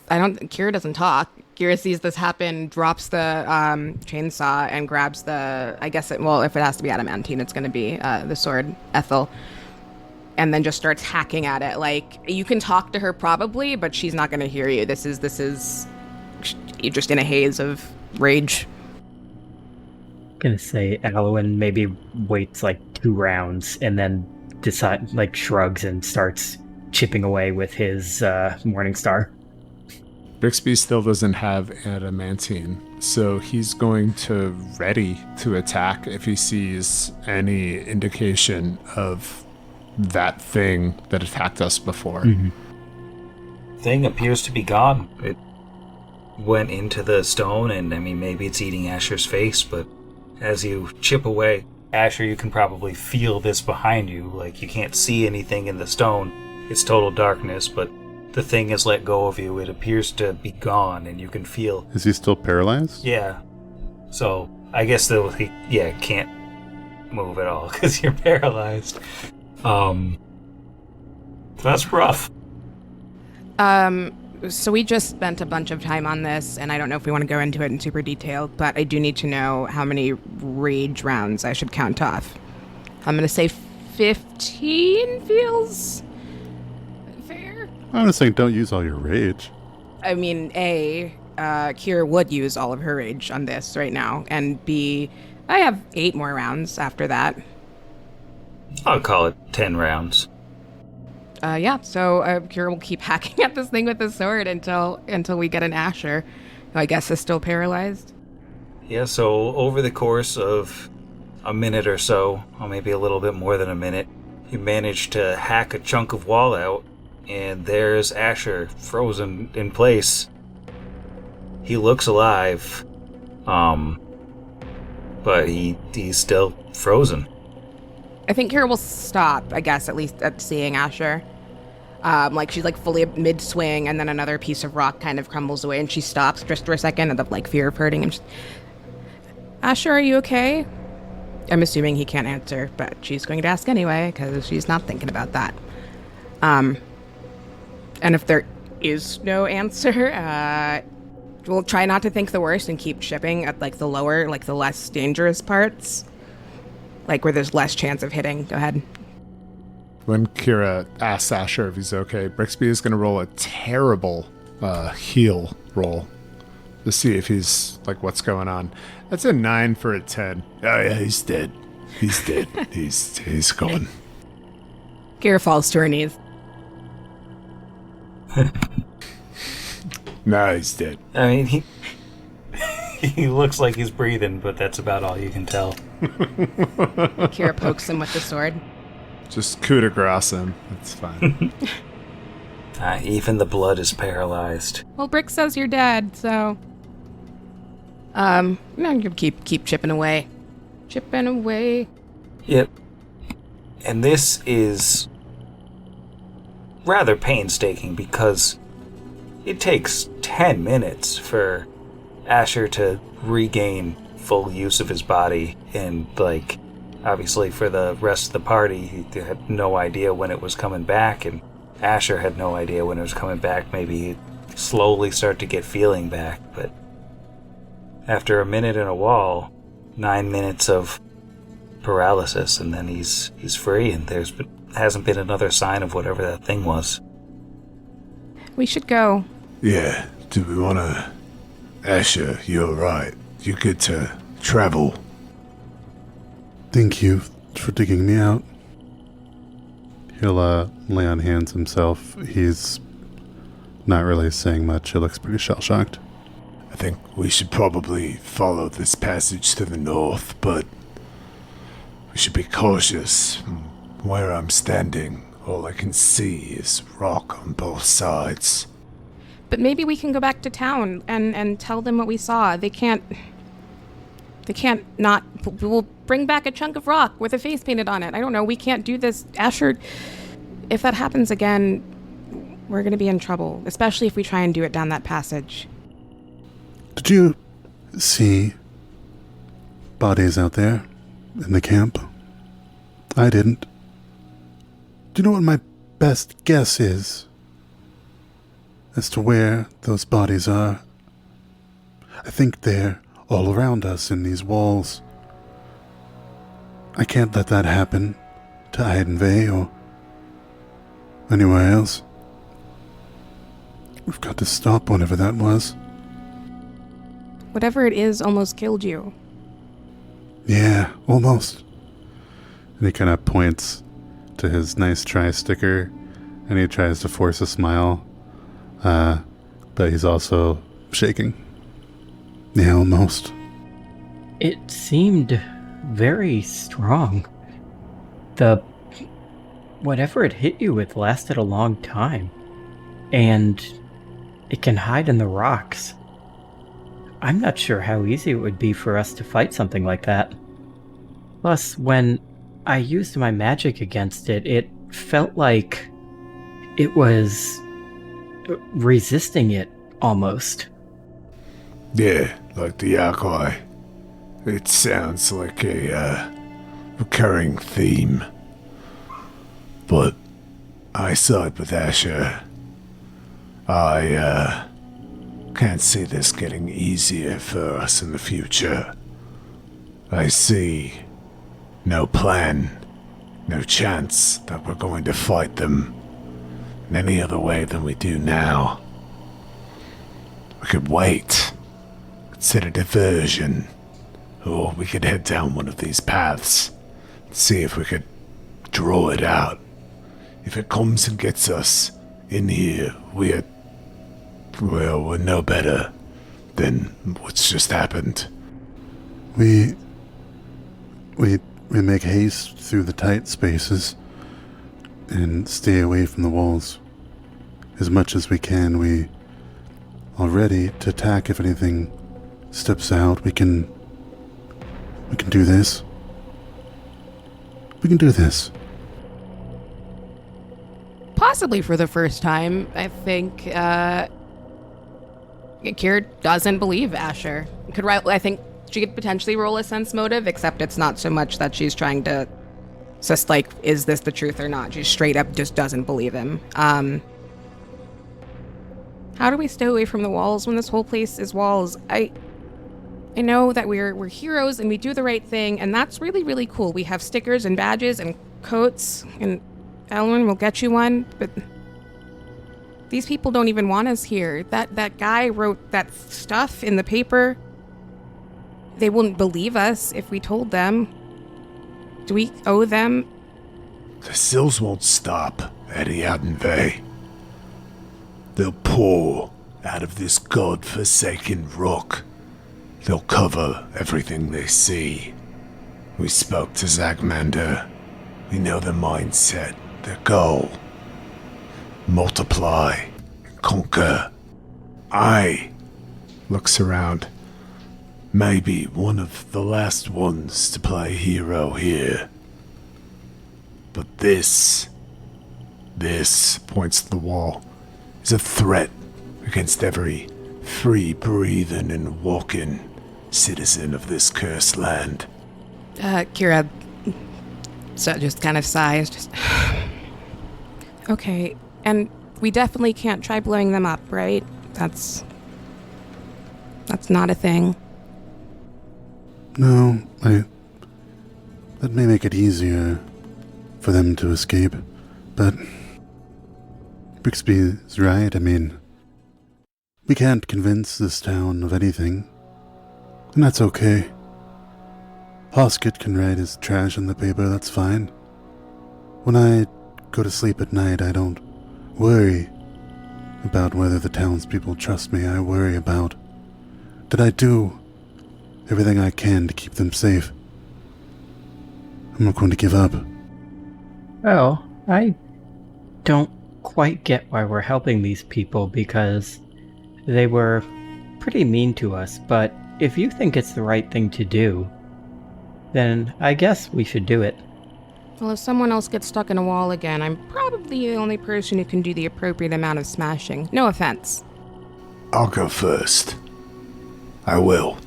Kira doesn't talk. Kira sees this happen, drops the chainsaw, and grabs the, I guess, if it has to be adamantine, it's going to be the sword, Ethel, and then just starts hacking at it. Like, you can talk to her probably, but she's not going to hear you. This is, you're just in a haze of rage. Gonna say Alwyn maybe waits like 2 rounds and then shrugs and starts chipping away with his Morning Star. Brixby still doesn't have adamantine, so he's going to ready to attack if he sees any indication of that thing that attacked us before. Mm-hmm. Thing appears to be gone. It went into the stone, and I mean, maybe it's eating Asher's face, but as you chip away, Asher, you can probably feel this behind you. Like, you can't see anything in the stone. It's total darkness, but the thing has let go of you. It appears to be gone, and you can feel... Is he still paralyzed? Yeah. So, I guess he can't move at all, because you're paralyzed. That's rough. So we just spent a bunch of time on this, and I don't know if we want to go into it in super detail, but I do need to know how many rage rounds I should count off. I'm going to say 15 feels fair. I'm just saying don't use all your rage. I mean, A, Kira would use all of her rage on this right now, and B, I have 8 more rounds after that. I'll call it 10 rounds. So Kira will keep hacking at this thing with the sword until we get an Asher, who I guess is still paralyzed. Yeah, so over the course of a minute or so, or maybe a little bit more than a minute, you manage to hack a chunk of wall out, and there's Asher frozen in place. He looks alive, but he's still frozen. I think Kira will stop, I guess, at least at seeing Asher. She's fully mid-swing, and then another piece of rock kind of crumbles away, and she stops just for a second, and the fear of hurting him. Asher, are you okay? I'm assuming he can't answer, but she's going to ask anyway, because she's not thinking about that. And if there is no answer, we'll try not to think the worst and keep shipping at the lower, the less dangerous parts. Where there's less chance of hitting. Go ahead. When Kira asks Asher if he's okay, Brixby is going to roll a terrible heal roll to see if he's, what's going on. That's a 9 for a 10. Oh yeah, he's dead. He's dead. he's gone. Kira falls to her knees. No, he's dead. I mean, he looks like he's breathing, but that's about all you can tell. Kira pokes him with the sword. Just coup de grace him. It's fine. Even the blood is paralyzed. Well, Brick says you're dead, so... you keep chipping away. Chipping away. Yep. And this is rather painstaking because it takes 10 minutes for Asher to regain full use of his body, and obviously for the rest of the party, he had no idea when it was coming back, and Asher had no idea when it was coming back. Maybe he'd slowly start to get feeling back, but after a minute in a wall, 9 minutes of paralysis, and then he's free, and hasn't been another sign of whatever that thing was. We should go. Yeah, do we want to... Asher, you're right. You get to travel. Thank you for digging me out. He'll lay on hands himself. He's not really saying much. He looks pretty shell-shocked. I think we should probably follow this passage to the north, but we should be cautious. Where I'm standing, all I can see is rock on both sides. But maybe we can go back to town and tell them what we saw. They can't not... We'll bring back a chunk of rock with a face painted on it. I don't know. We can't do this. Asher, if that happens again, we're going to be in trouble, especially if we try and do it down that passage. Did you see bodies out there in the camp? I didn't. Do you know what my best guess is as to where those bodies are? I think they're all around us in these walls. I can't let that happen to Idenvey or anywhere else. We've got to stop whatever that was. Whatever it is almost killed you. Yeah, almost. And he kind of points to his nice try sticker, and he tries to force a smile, but he's also shaking. Yeah, almost. It seemed very strong. Whatever it hit you with lasted a long time. And it can hide in the rocks. I'm not sure how easy it would be for us to fight something like that. Plus, when I used my magic against it, it felt like it was resisting it almost. Yeah, like the Yakai. It sounds like a recurring theme. But I side with Asher. I can't see this getting easier for us in the future. I see no plan, no chance that we're going to fight them in any other way than we do now. We could wait, consider diversion, or we could head down one of these paths, see if we could draw it out. If it comes and gets us in here, we're no better than what's just happened. We make haste through the tight spaces and stay away from the walls as much as we can. We are ready to attack if anything steps out. We can do this. We can do this. Possibly for the first time, I think, Kira doesn't believe Asher. I think she could potentially roll a sense motive, except it's not so much that she's trying to just like, is this the truth or not? She straight up just doesn't believe him. How do we stay away from the walls when this whole place is walls? I know that we're heroes and we do the right thing, and that's really, really cool. We have stickers and badges and coats, and Elwyn will get you one, but these people don't even want us here. That guy wrote that stuff in the paper. They wouldn't believe us if we told them. Do we owe them? The Sills won't stop at Idenvey. They'll pour out of this god-forsaken rock. They'll cover everything they see. We spoke to Zagmander. We know their mindset, their goal. Multiply, conquer. I looks around. Maybe one of the last ones to play hero here. But this points to the wall, is a threat against every free-breathing and walking citizen of this cursed land. Kira just kind of sighs. Okay, and we definitely can't try blowing them up, right? That's not a thing. No, that may make it easier for them to escape, but Brixby's right. I mean, we can't convince this town of anything, and that's okay. Hoskett can write his trash in the paper, that's fine. When I go to sleep at night, I don't worry about whether the townspeople trust me. I worry about, did I do everything I can to keep them safe? I'm not going to give up. Well, I don't quite get why we're helping these people, because they were pretty mean to us, but if you think it's the right thing to do, then I guess we should do it. Well, if someone else gets stuck in a wall again, I'm probably the only person who can do the appropriate amount of smashing. No offense. I'll go first. I will.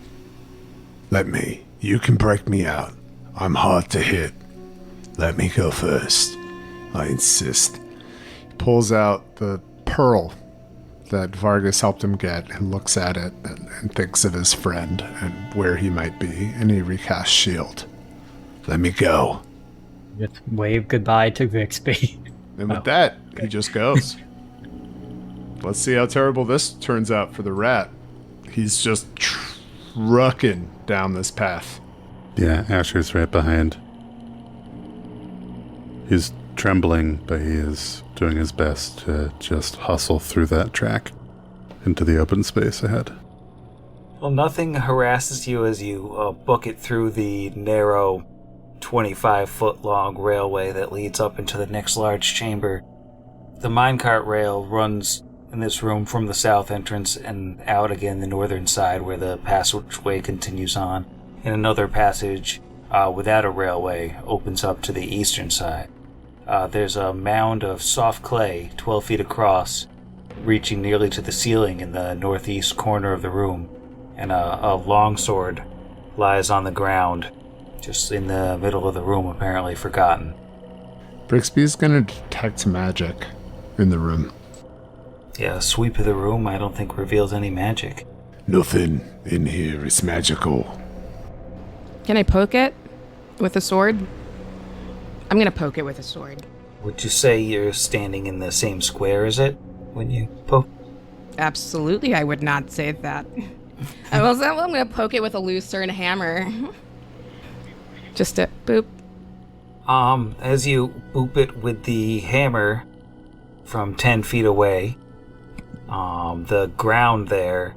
Let me. You can break me out. I'm hard to hit. Let me go first. I insist. Pulls out the pearl that Vargas helped him get and looks at it and thinks of his friend and where he might be, and he recasts shield. Let me go. Just wave goodbye to Vixby. And with that, he just goes. Let's see how terrible this turns out for the rat. He's just trucking down this path. Yeah, Asher's right behind. He's trembling, but he is doing his best to just hustle through that track into the open space ahead. Well, nothing harasses you as you book it through the narrow 25-foot-long railway that leads up into the next large chamber. The minecart rail runs in this room from the south entrance and out again the northern side where the passageway continues on. And another passage without a railway opens up to the eastern side. There's a mound of soft clay 12 feet across, reaching nearly to the ceiling in the northeast corner of the room, and a longsword lies on the ground, just in the middle of the room, apparently forgotten. Brixby's gonna detect magic in the room. Yeah, a sweep of the room I don't think reveals any magic. Nothing in here is magical. Can I poke it with a sword? I'm gonna poke it with a sword. Would you say you're standing in the same square as it when you poke? Absolutely, I would not say that. I'm gonna poke it with a lucerne hammer. Just a boop. As you boop it with the hammer from 10 feet away, the ground there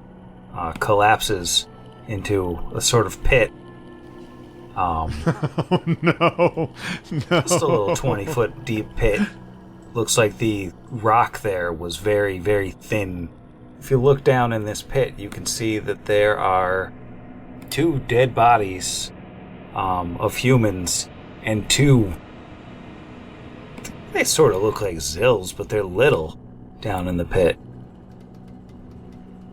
collapses into a sort of pit. Oh, no. Just a little 20-foot deep pit. Looks like the rock there was very, very thin. If you look down in this pit, you can see that there are 2 dead bodies of humans and 2. They sort of look like zills, but they're little down in the pit.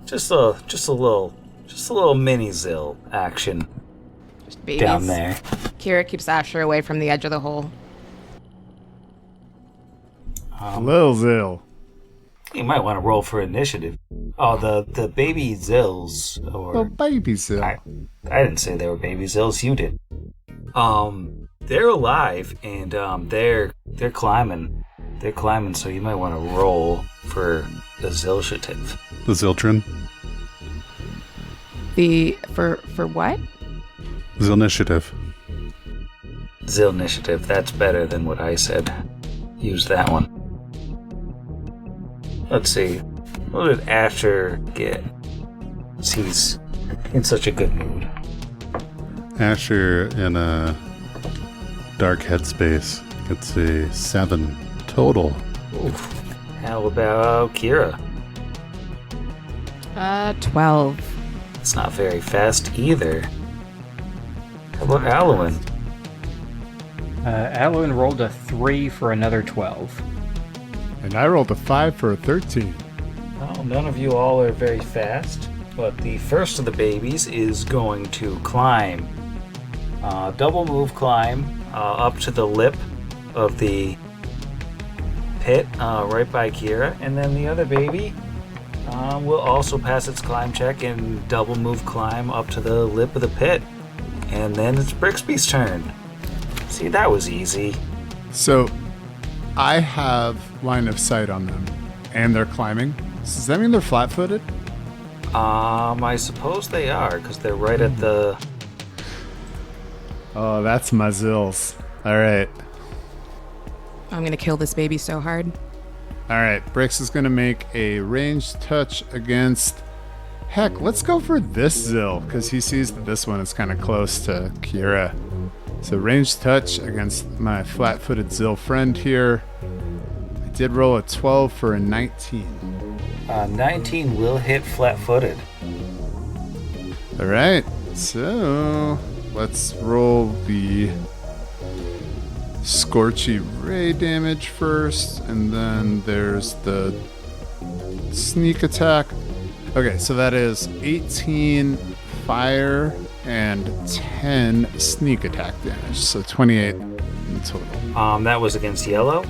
Just a little mini zill action. Just babies. Down there. Kira keeps Asher away from the edge of the hole. Lil Zill. You might want to roll for initiative. Oh, the baby zills, or Oh, baby Zill. I didn't say they were baby zills. You did. They're alive and they're climbing. They're climbing, so you might want to roll for the ziltiative. The Ziltron. For what? Zilnitiative. Zil initiative. That's better than what I said. Use that one. Let's see. What did Asher get? He's in such a good mood. Asher, in a dark headspace, gets a 7 total. Oof. How about Kira? 12. It's not very fast either. How about Alwyn? Alwyn rolled a 3 for another 12. And I rolled a 5 for a 13. Well, none of you all are very fast, but the first of the babies is going to climb. Double move climb up to the lip of the pit right by Kira, and then the other baby will also pass its climb check and double move climb up to the lip of the pit. And then it's Brixby's turn. See, that was easy. So, I have line of sight on them, and they're climbing. Does that mean they're flat-footed? I suppose they are, because they're right at the... Oh, that's my zills. All right. I'm gonna kill this baby so hard. All right, Brix is going to make a ranged touch against... Heck, let's go for this Zill, because he sees that this one is kind of close to Kira. So ranged touch against my flat-footed Zill friend here. I did roll a 12 for a 19. 19 will hit flat-footed. All right, so let's roll the Scorchy Ray damage first, and then there's the sneak attack. Okay, so that is 18 fire and 10 sneak attack damage, so 28 in total. That was against yellow?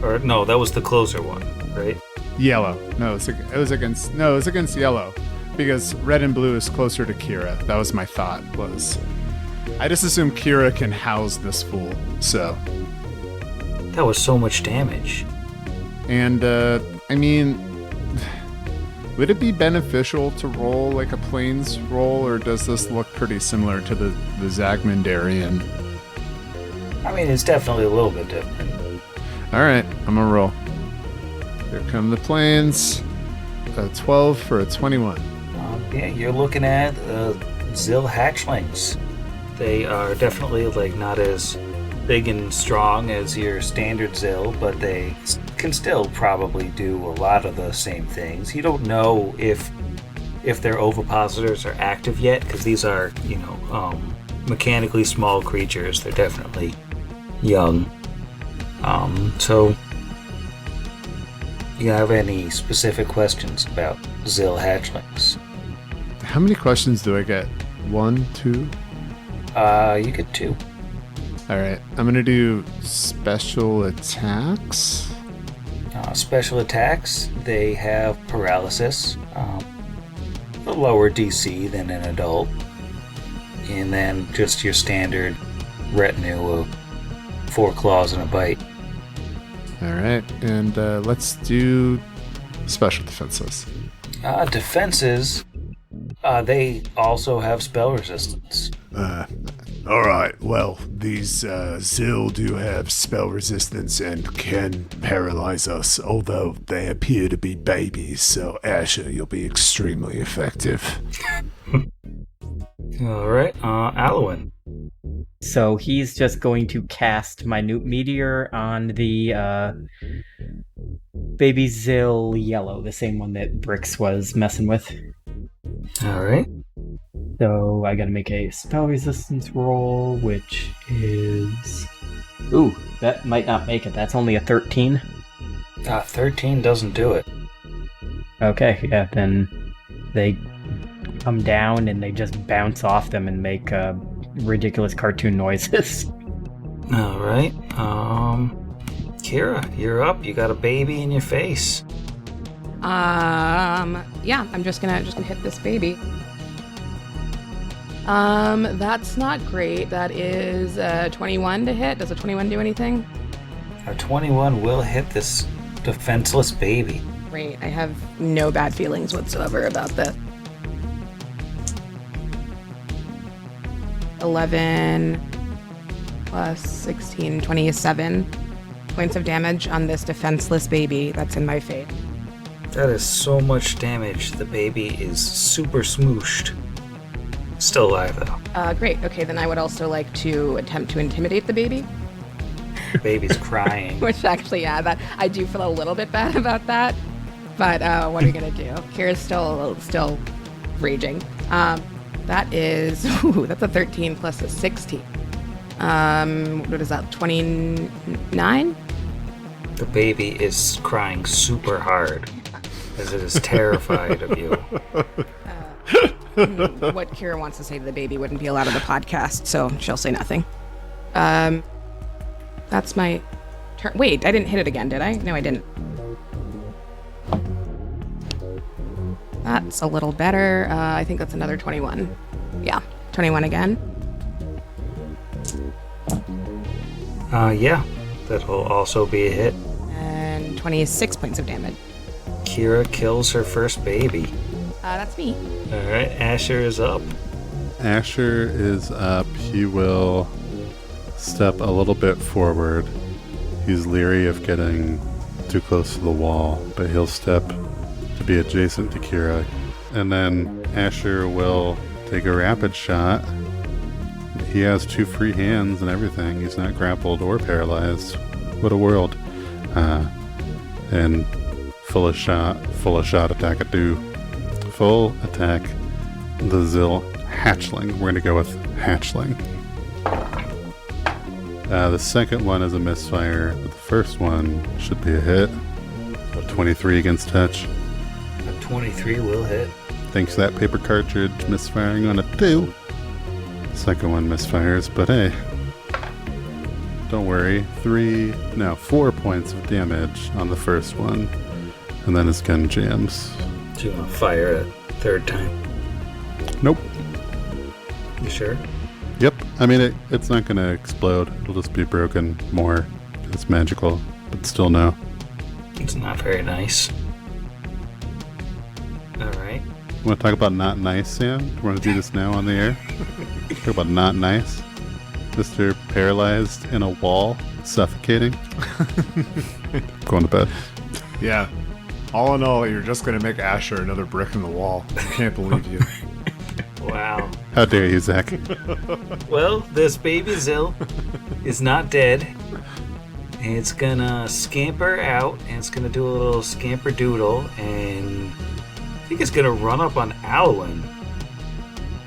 Or no, that was the closer one, right? Yellow. No, it was against yellow. Because red and blue is closer to Kira. That was my thought, I just assume Kira can house this fool, so. That was so much damage. And, I mean, would it be beneficial to roll like a plains roll, or does this look pretty similar to the Zagmundarian? I mean, it's definitely a little bit different. Alright, I'm gonna roll. Here come the plains. A 12 for a 21. Yeah, you're looking at Zill hatchlings. They are definitely like not as big and strong as your standard Zill, but they can still probably do a lot of the same things. You don't know if their ovipositors are active yet, because these are, mechanically small creatures. They're definitely young. So, you have any specific questions about Zill hatchlings? How many questions do I get? 1, 2? You get 2. Alright, I'm gonna do special attacks. Special attacks, they have paralysis, a lower DC than an adult, and then just your standard retinue of 4 claws and a bite. Alright, and let's do special defenses. Defenses, they also have spell resistance. Alright, well, these Zill do have spell resistance and can paralyze us, although they appear to be babies, so Asher, you'll be extremely effective. Alright, Alwyn. So he's just going to cast Minute Meteor on the Baby Zill Yellow, the same one that Brix was messing with. Alright. So I gotta make a spell resistance roll, which is... Ooh, that might not make it. That's only a 13. 13 doesn't do it. Okay, yeah, then they come down and they just bounce off them and make ridiculous cartoon noises. Alright, Kira, you're up. You got a baby in your face. Yeah, I'm just gonna hit this baby. That's not great. That is 21 to hit. Does a 21 do anything? A 21 will hit this defenseless baby. Great. I have no bad feelings whatsoever about this. 11 plus 16, 27 points of damage on this defenseless baby that's in my face. That is so much damage. The baby is super smooshed. Still alive, though. Great. Okay, then I would also like to attempt to intimidate the baby. The baby's crying. Which actually, yeah, that I do feel a little bit bad about that. But what are you gonna do? Kira's still raging. That is, that's a 13 plus a 16. What is that? 29? The baby is crying super hard, as it is terrified of you. What Kira wants to say to the baby wouldn't be allowed on the podcast, so she'll say nothing. That's my turn. Wait, I didn't hit it again, did I? No, I didn't. That's a little better. I think that's another 21. Yeah, 21 again. Yeah, that'll also be a hit. And 26 points of damage. Kira kills her first baby. That's me. Alright, Asher is up. Asher is up. He will step a little bit forward. He's leery of getting too close to the wall, but he'll step to be adjacent to Kira. And then Asher will take a rapid shot. He has 2 free hands and everything. He's not grappled or paralyzed. What a world. And full of shot attack at do. Full attack the Zill hatchling. We're going to go with hatchling. The second one is a misfire, but the first one should be a hit. So 23 against touch. A 23 will hit. Thanks to that paper cartridge misfiring on a 2. Second one misfires, but hey, don't worry. 4 points of damage on the first one. And then his gun jams. Do you want to fire a third time? Nope. You sure? Yep. I mean, it's not going to explode. It'll just be broken more. It's magical, but still no. It's not very nice. Alright. Want to talk about not nice, Sam? You want to do this now on the air? Talk about not nice? Mr. Paralyzed in a wall, suffocating. Going to bed. Yeah. All in all, you're just going to make Asher another brick in the wall. I can't believe you. Wow. How dare you, Zach? Well, this baby Zill is not dead. And it's gonna scamper out, and it's gonna do a little scamper doodle, and I think it's gonna run up on Alwyn.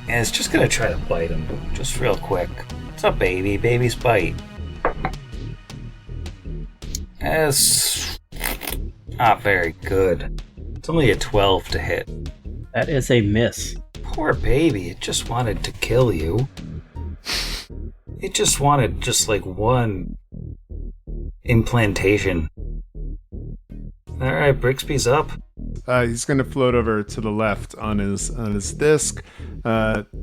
And it's just gonna try to bite him, just real quick. What's up, baby? Baby's bite. That's not very good. It's only a 12 to hit. That is a miss. Poor baby, it just wanted to kill you. It just wanted just like one implantation. Alright, Brixby's up. He's going to float over to the left on his disc,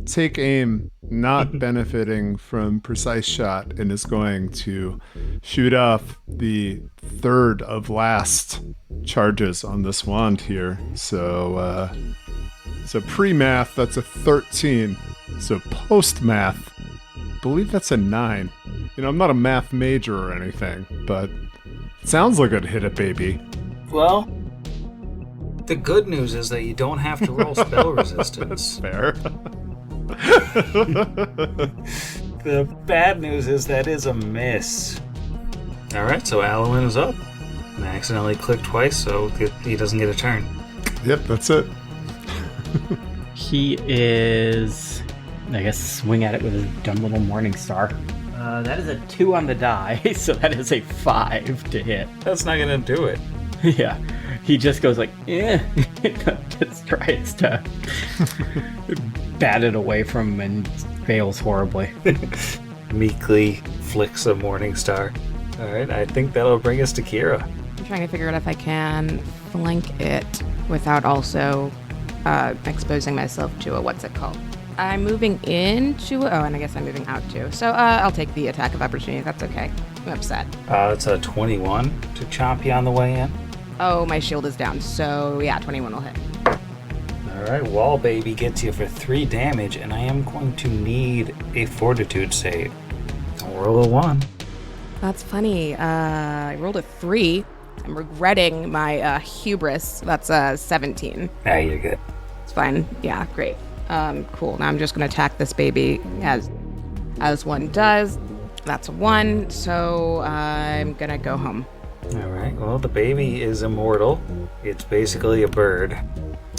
take aim, not benefiting from precise shot, and is going to shoot off the third of last charges on this wand here. So pre-math, that's a 13. So post-math, I believe that's a 9. You know, I'm not a math major or anything, but it sounds like it'd hit a baby. Well, the good news is that you don't have to roll spell resistance. Fair. The bad news is that is a miss. Alright, so Alwyn is up. And I accidentally clicked twice, so he doesn't get a turn. Yep, that's it. He is, I guess, swing at it with his dumb little morning star. That is a 2 on the die, so that is a 5 to hit. That's not gonna do it. Yeah, he just goes like, just tries to bat it away from him and fails horribly. Meekly flicks a morning star. Alright, I think that'll bring us to Kira. I'm trying to figure out if I can flank it without also exposing myself to a, what's it called? I'm moving into, and I guess I'm moving out too. So I'll take the attack of opportunity. That's okay. I'm upset. It's a 21 to chomp you on the way in. Oh, my shield is down. So yeah, 21 will hit. Alright, Wall Baby gets you for 3 damage, and I am going to need a Fortitude save. I'll roll a 1. That's funny. I rolled a 3. I'm regretting my hubris. That's a 17. Ah, you're good. It's fine. Yeah, great. Cool. Now I'm just going to attack this baby as one does. That's a 1, so I'm going to go home. Alright, well, the baby is immortal. It's basically a bird.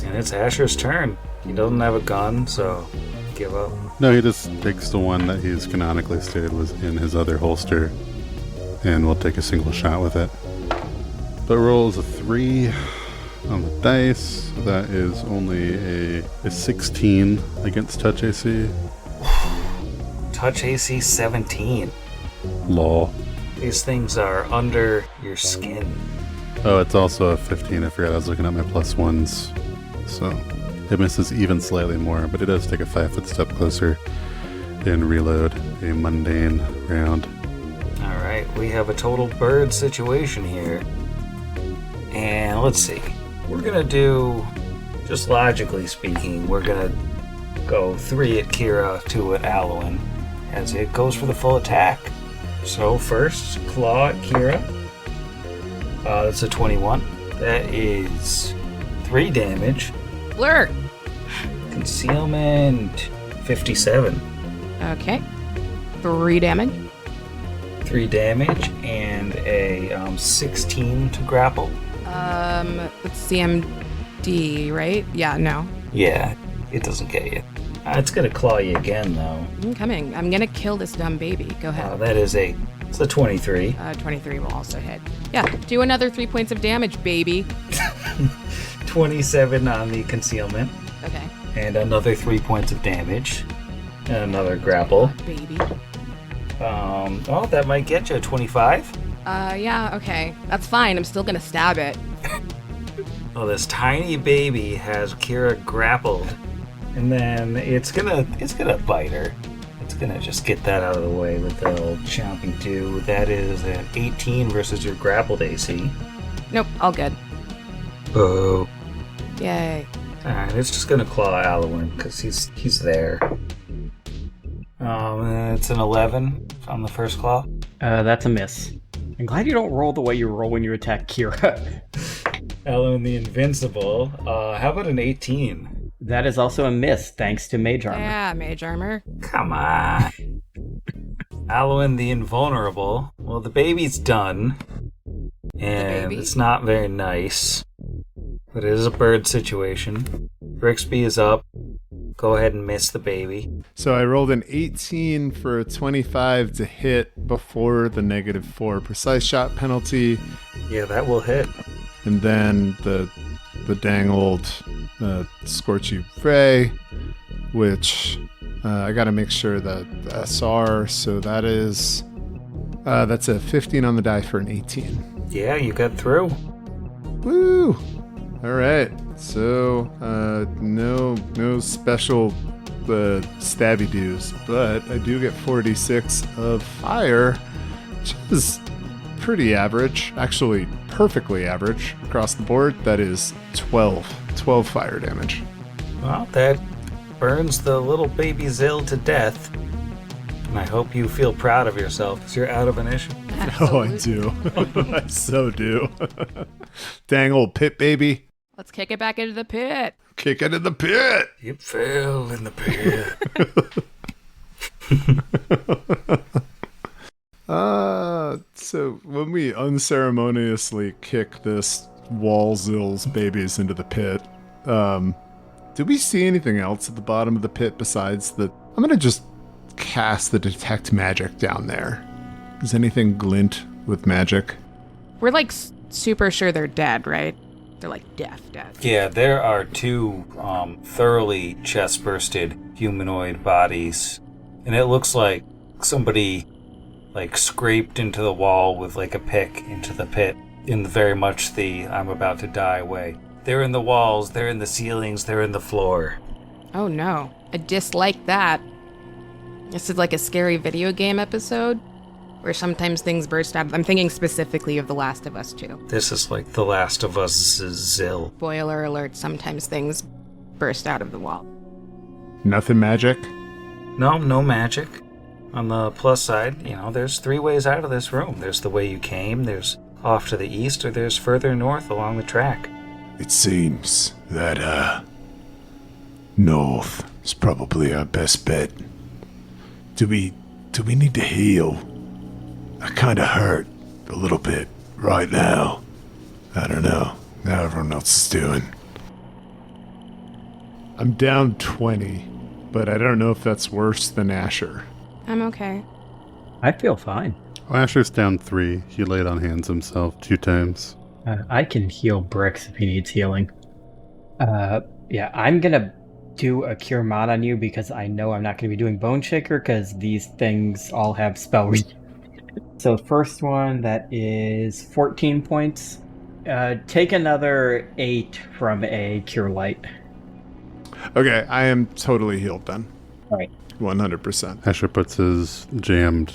And it's Asher's turn. He doesn't have a gun, so give up. No, he just takes the one that he's canonically stated was in his other holster, and we'll take a single shot with it. But rolls a 3 on the dice. That is only a 16 against touch AC. Touch AC 17. Lol. These things are under your skin. Oh, it's also a 15. I forgot I was looking at my plus ones. So it misses even slightly more, but it does take a 5-foot step closer and reload a mundane round. Alright, we have a total bird situation here. And let's see. We're gonna do, just logically speaking, we're gonna go 3 at Kira, 2 at Alwyn, as it goes for the full attack. So first, claw at Kira. That's a 21. That is 3 damage. Blur. Concealment, 57. Okay. 3 damage. 3 damage and a 16 to grapple. It's CMD, right? Yeah, no. Yeah, it doesn't get you. It's gonna claw you again, though. I'm coming. I'm gonna kill this dumb baby. Go ahead. That is it's a 23. 23 will also hit. Yeah, do another 3 points of damage, baby. 27 on the concealment. Okay. And another 3 points of damage. And another grapple. Baby. That might get you, 25. Yeah, okay. That's fine. I'm still gonna stab it. Well, this tiny baby has Kira grappled, and then it's gonna bite her. It's gonna just get that out of the way with the old chomping too. That is an 18 versus your grappled AC. Nope, all good. Oh. Yay. Alright, it's just gonna claw Alwyn because he's there. It's an 11 on the first claw. That's a miss. I'm glad you don't roll the way you roll when you attack Kira. Alwyn the Invincible. How about an 18? That is also a miss, thanks to Mage Armor. Yeah, mage armor. Come on. Alwyn the Invulnerable. Well, the baby's done. And baby? it's not very nice. But it is a bird situation. Brixby is up. Go ahead and miss the baby. So I rolled an 18 for a 25 to hit before the -4 precise shot penalty. Yeah, that will hit. And then the dang old Scorchy Ray, which I got to make sure that the SR, so that is, that's a 15 on the die for an 18. Yeah, you got through. Woo! All right, so no special stabby doos, but I do get 46 of fire, which is pretty average, actually perfectly average across the board. That is 12 fire damage. Well, that burns the little baby Zill to death. And I hope you feel proud of yourself because you're out of initiative. Oh, I do. I so do. Dang old pit baby. Let's kick it back into the pit. Kick it in the pit. You fell in the pit. So when we unceremoniously kick this Walzill's babies into the pit, do we see anything else at the bottom of the pit besides the... I'm going to just cast the detect magic down there. Does anything glint with magic? We're like super sure they're dead, right? They're like dead. Yeah, there are two thoroughly chest-bursted humanoid bodies. And it looks like somebody scraped into the wall with a pick into the pit in very much the I'm about to die way. They're in the walls, they're in the ceilings, they're in the floor. Oh no, I dislike that. This is like a scary video game episode where sometimes things burst out. I'm thinking specifically of The Last of Us 2. This is like The Last of Us' Zill. Spoiler alert, sometimes things burst out of the wall. Nothing magic? No magic. On the plus side, there's 3 ways out of this room. There's the way you came, there's off to the east, or there's further north along the track. It seems that, north is probably our best bet. Do we need to heal? I kinda hurt a little bit right now. I don't know how everyone else is doing. I'm down 20, but I don't know if that's worse than Asher. I'm okay. I feel fine. Well, Asher's down 3. He laid on hands himself 2 times. I can heal Brix if he needs healing. Yeah, I'm gonna do a Cure Mod on you because I know I'm not gonna be doing Bone Shaker because these things all have spell So first one, that is 14 points. Take another 8 from a Cure Light. Okay, I am totally healed then. All right. 100%. Asher puts his jammed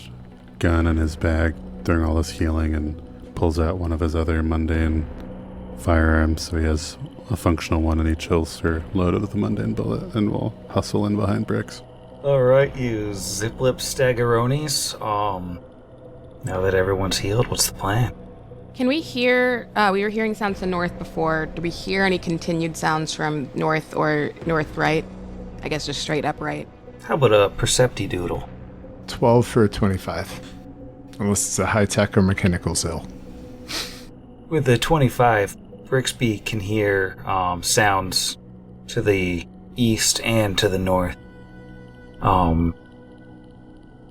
gun in his bag during all this healing and pulls out one of his other mundane firearms, so he has a functional one in each holster loaded with a mundane bullet, and will hustle in behind Brix. Alright, you zip-lip staggeronis. Now that everyone's healed, what's the plan? Can we hear, we were hearing sounds to north before. Do we hear any continued sounds from north or north right? I guess just straight up right. How about a Percepti-doodle? 12 for a 25. Unless it's a high-tech or mechanical Zill. With the 25, Brixby can hear sounds to the east and to the north.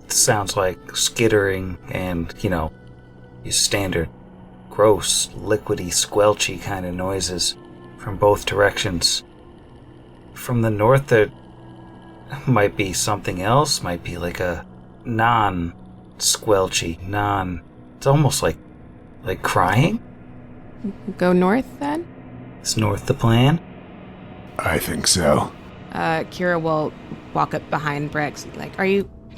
Sounds like skittering and, your standard gross, liquidy, squelchy kind of noises from both directions. From the north, there might be something else, might be like a non-squelchy, it's almost like crying? Go north then? Is north the plan? I think so. Kira will walk up behind Brix. Like,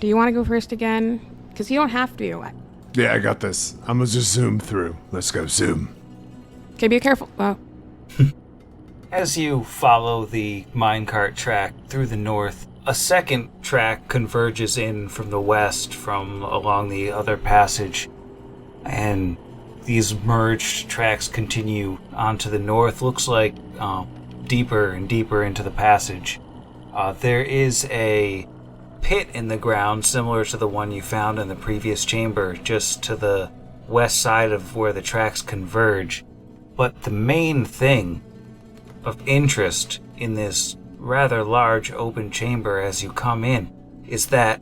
do you want to go first again? Because you don't have to. Yeah, I got this. I'm gonna just zoom through. Let's go zoom. Okay, be careful. Oh. As you follow the minecart track through the north, a second track converges in from the west from along the other passage, and these merged tracks continue onto the north. Looks like deeper and deeper into the passage. There is a pit in the ground similar to the one you found in the previous chamber, just to the west side of where the tracks converge. But the main thing of interest in this rather large open chamber as you come in is that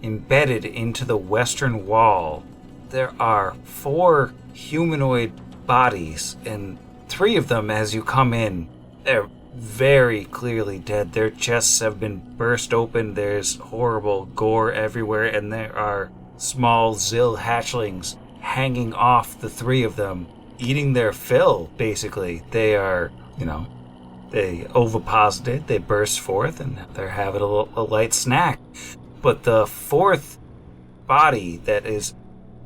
embedded into the western wall there are 4 humanoid bodies, and 3 of them as you come in, they're very clearly dead. Their chests have been burst open, there's horrible gore everywhere, and there are small Zill hatchlings hanging off the 3 of them, eating their fill, basically. They are, they oviposited, they burst forth, and they're having a light snack. But the 4th body, that is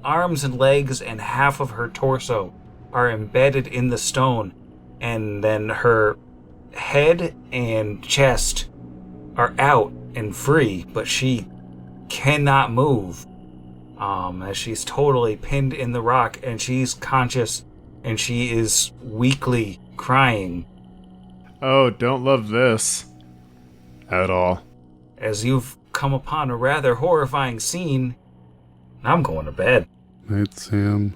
arms and legs and half of her torso, are embedded in the stone, and then her head and chest are out and free, but she cannot move, as she's totally pinned in the rock, and she's conscious, and she is weakly crying. Oh, don't love this at all. As you've come upon a rather horrifying scene, I'm going to bed. Night, Sam.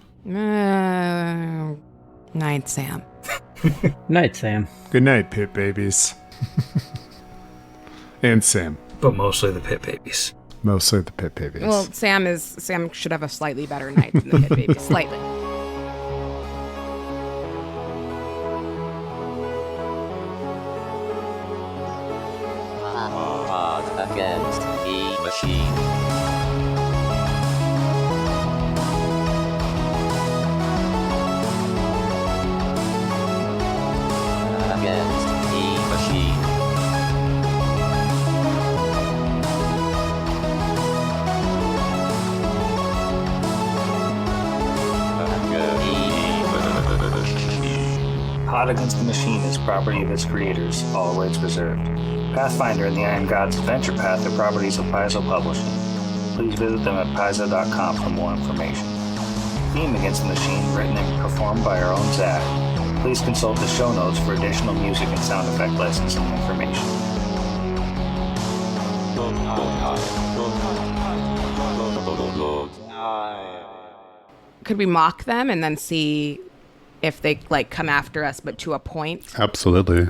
Night, Sam. Night, Sam. Good night, pit babies. And Sam. But mostly the pit babies. Mostly the pit babies. Well, Sam should have a slightly better night than the pit baby. Slightly. Against the machine. Against the machine. Pod Against the Machine is property of its creators, all rights reserved. Pathfinder and the Iron Gods Adventure Path are properties of Paizo Publishing. Please visit them at paizo.com for more information. Theme Against the Machine written and performed by our own Zach. Please consult the show notes for additional music and sound effect licensing information. Could we mock them and then see if they come after us, but to a point? Absolutely.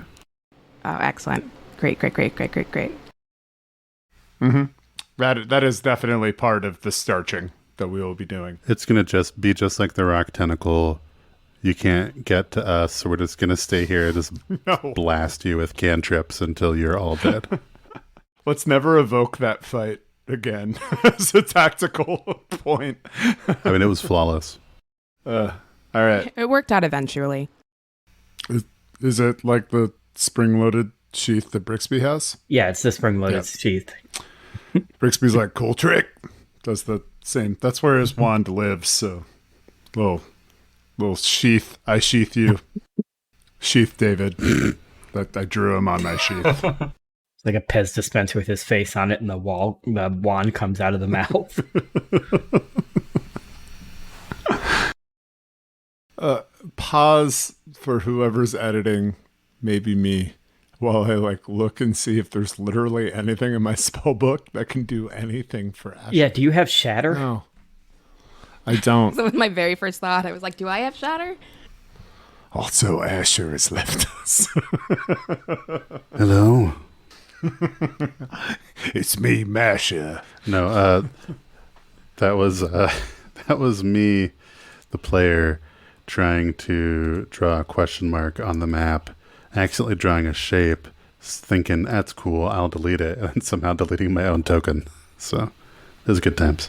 Oh, excellent. Great. Mm-hmm. That is definitely part of the starching that we will be doing. It's going to be just like the rock tentacle. You can't get to us, so we're just going to stay here, just blast you with cantrips until you're all dead. Let's never evoke that fight again as a tactical point. I mean, it was flawless. All right. It worked out eventually. Is it like the spring-loaded sheath that Brixby has? Yeah, it's the spring-loaded sheath. Brixby's like, cool trick. Does the same. That's where his wand lives, so little sheath. I sheath you. Sheath David. That I drew him on my sheath. It's like a Pez dispenser with his face on it, and the wand comes out of the mouth. Pause for whoever's editing, maybe me, while I look and see if there's literally anything in my spell book that can do anything for Asher. Yeah, do you have Shatter? No, I don't. That was my very first thought. I was like, do I have Shatter? Also, Asher has left us. Hello? It's me, Masha. No, that was me, the player, trying to draw a question mark on the map, accidentally drawing a shape, thinking, that's cool, I'll delete it, and somehow deleting my own token. So, it was good times.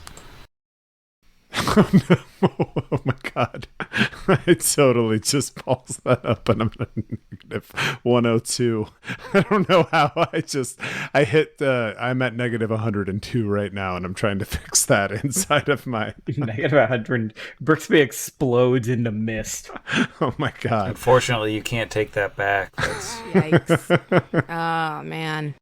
Oh, no. Oh, my God. I totally just pulse that up and I'm at a negative 102. I don't know how I'm at negative 102 right now and I'm trying to fix that inside of my... Negative 100. Brixby explodes into mist. Oh my god. Unfortunately, you can't take that back. Yikes. Oh, man.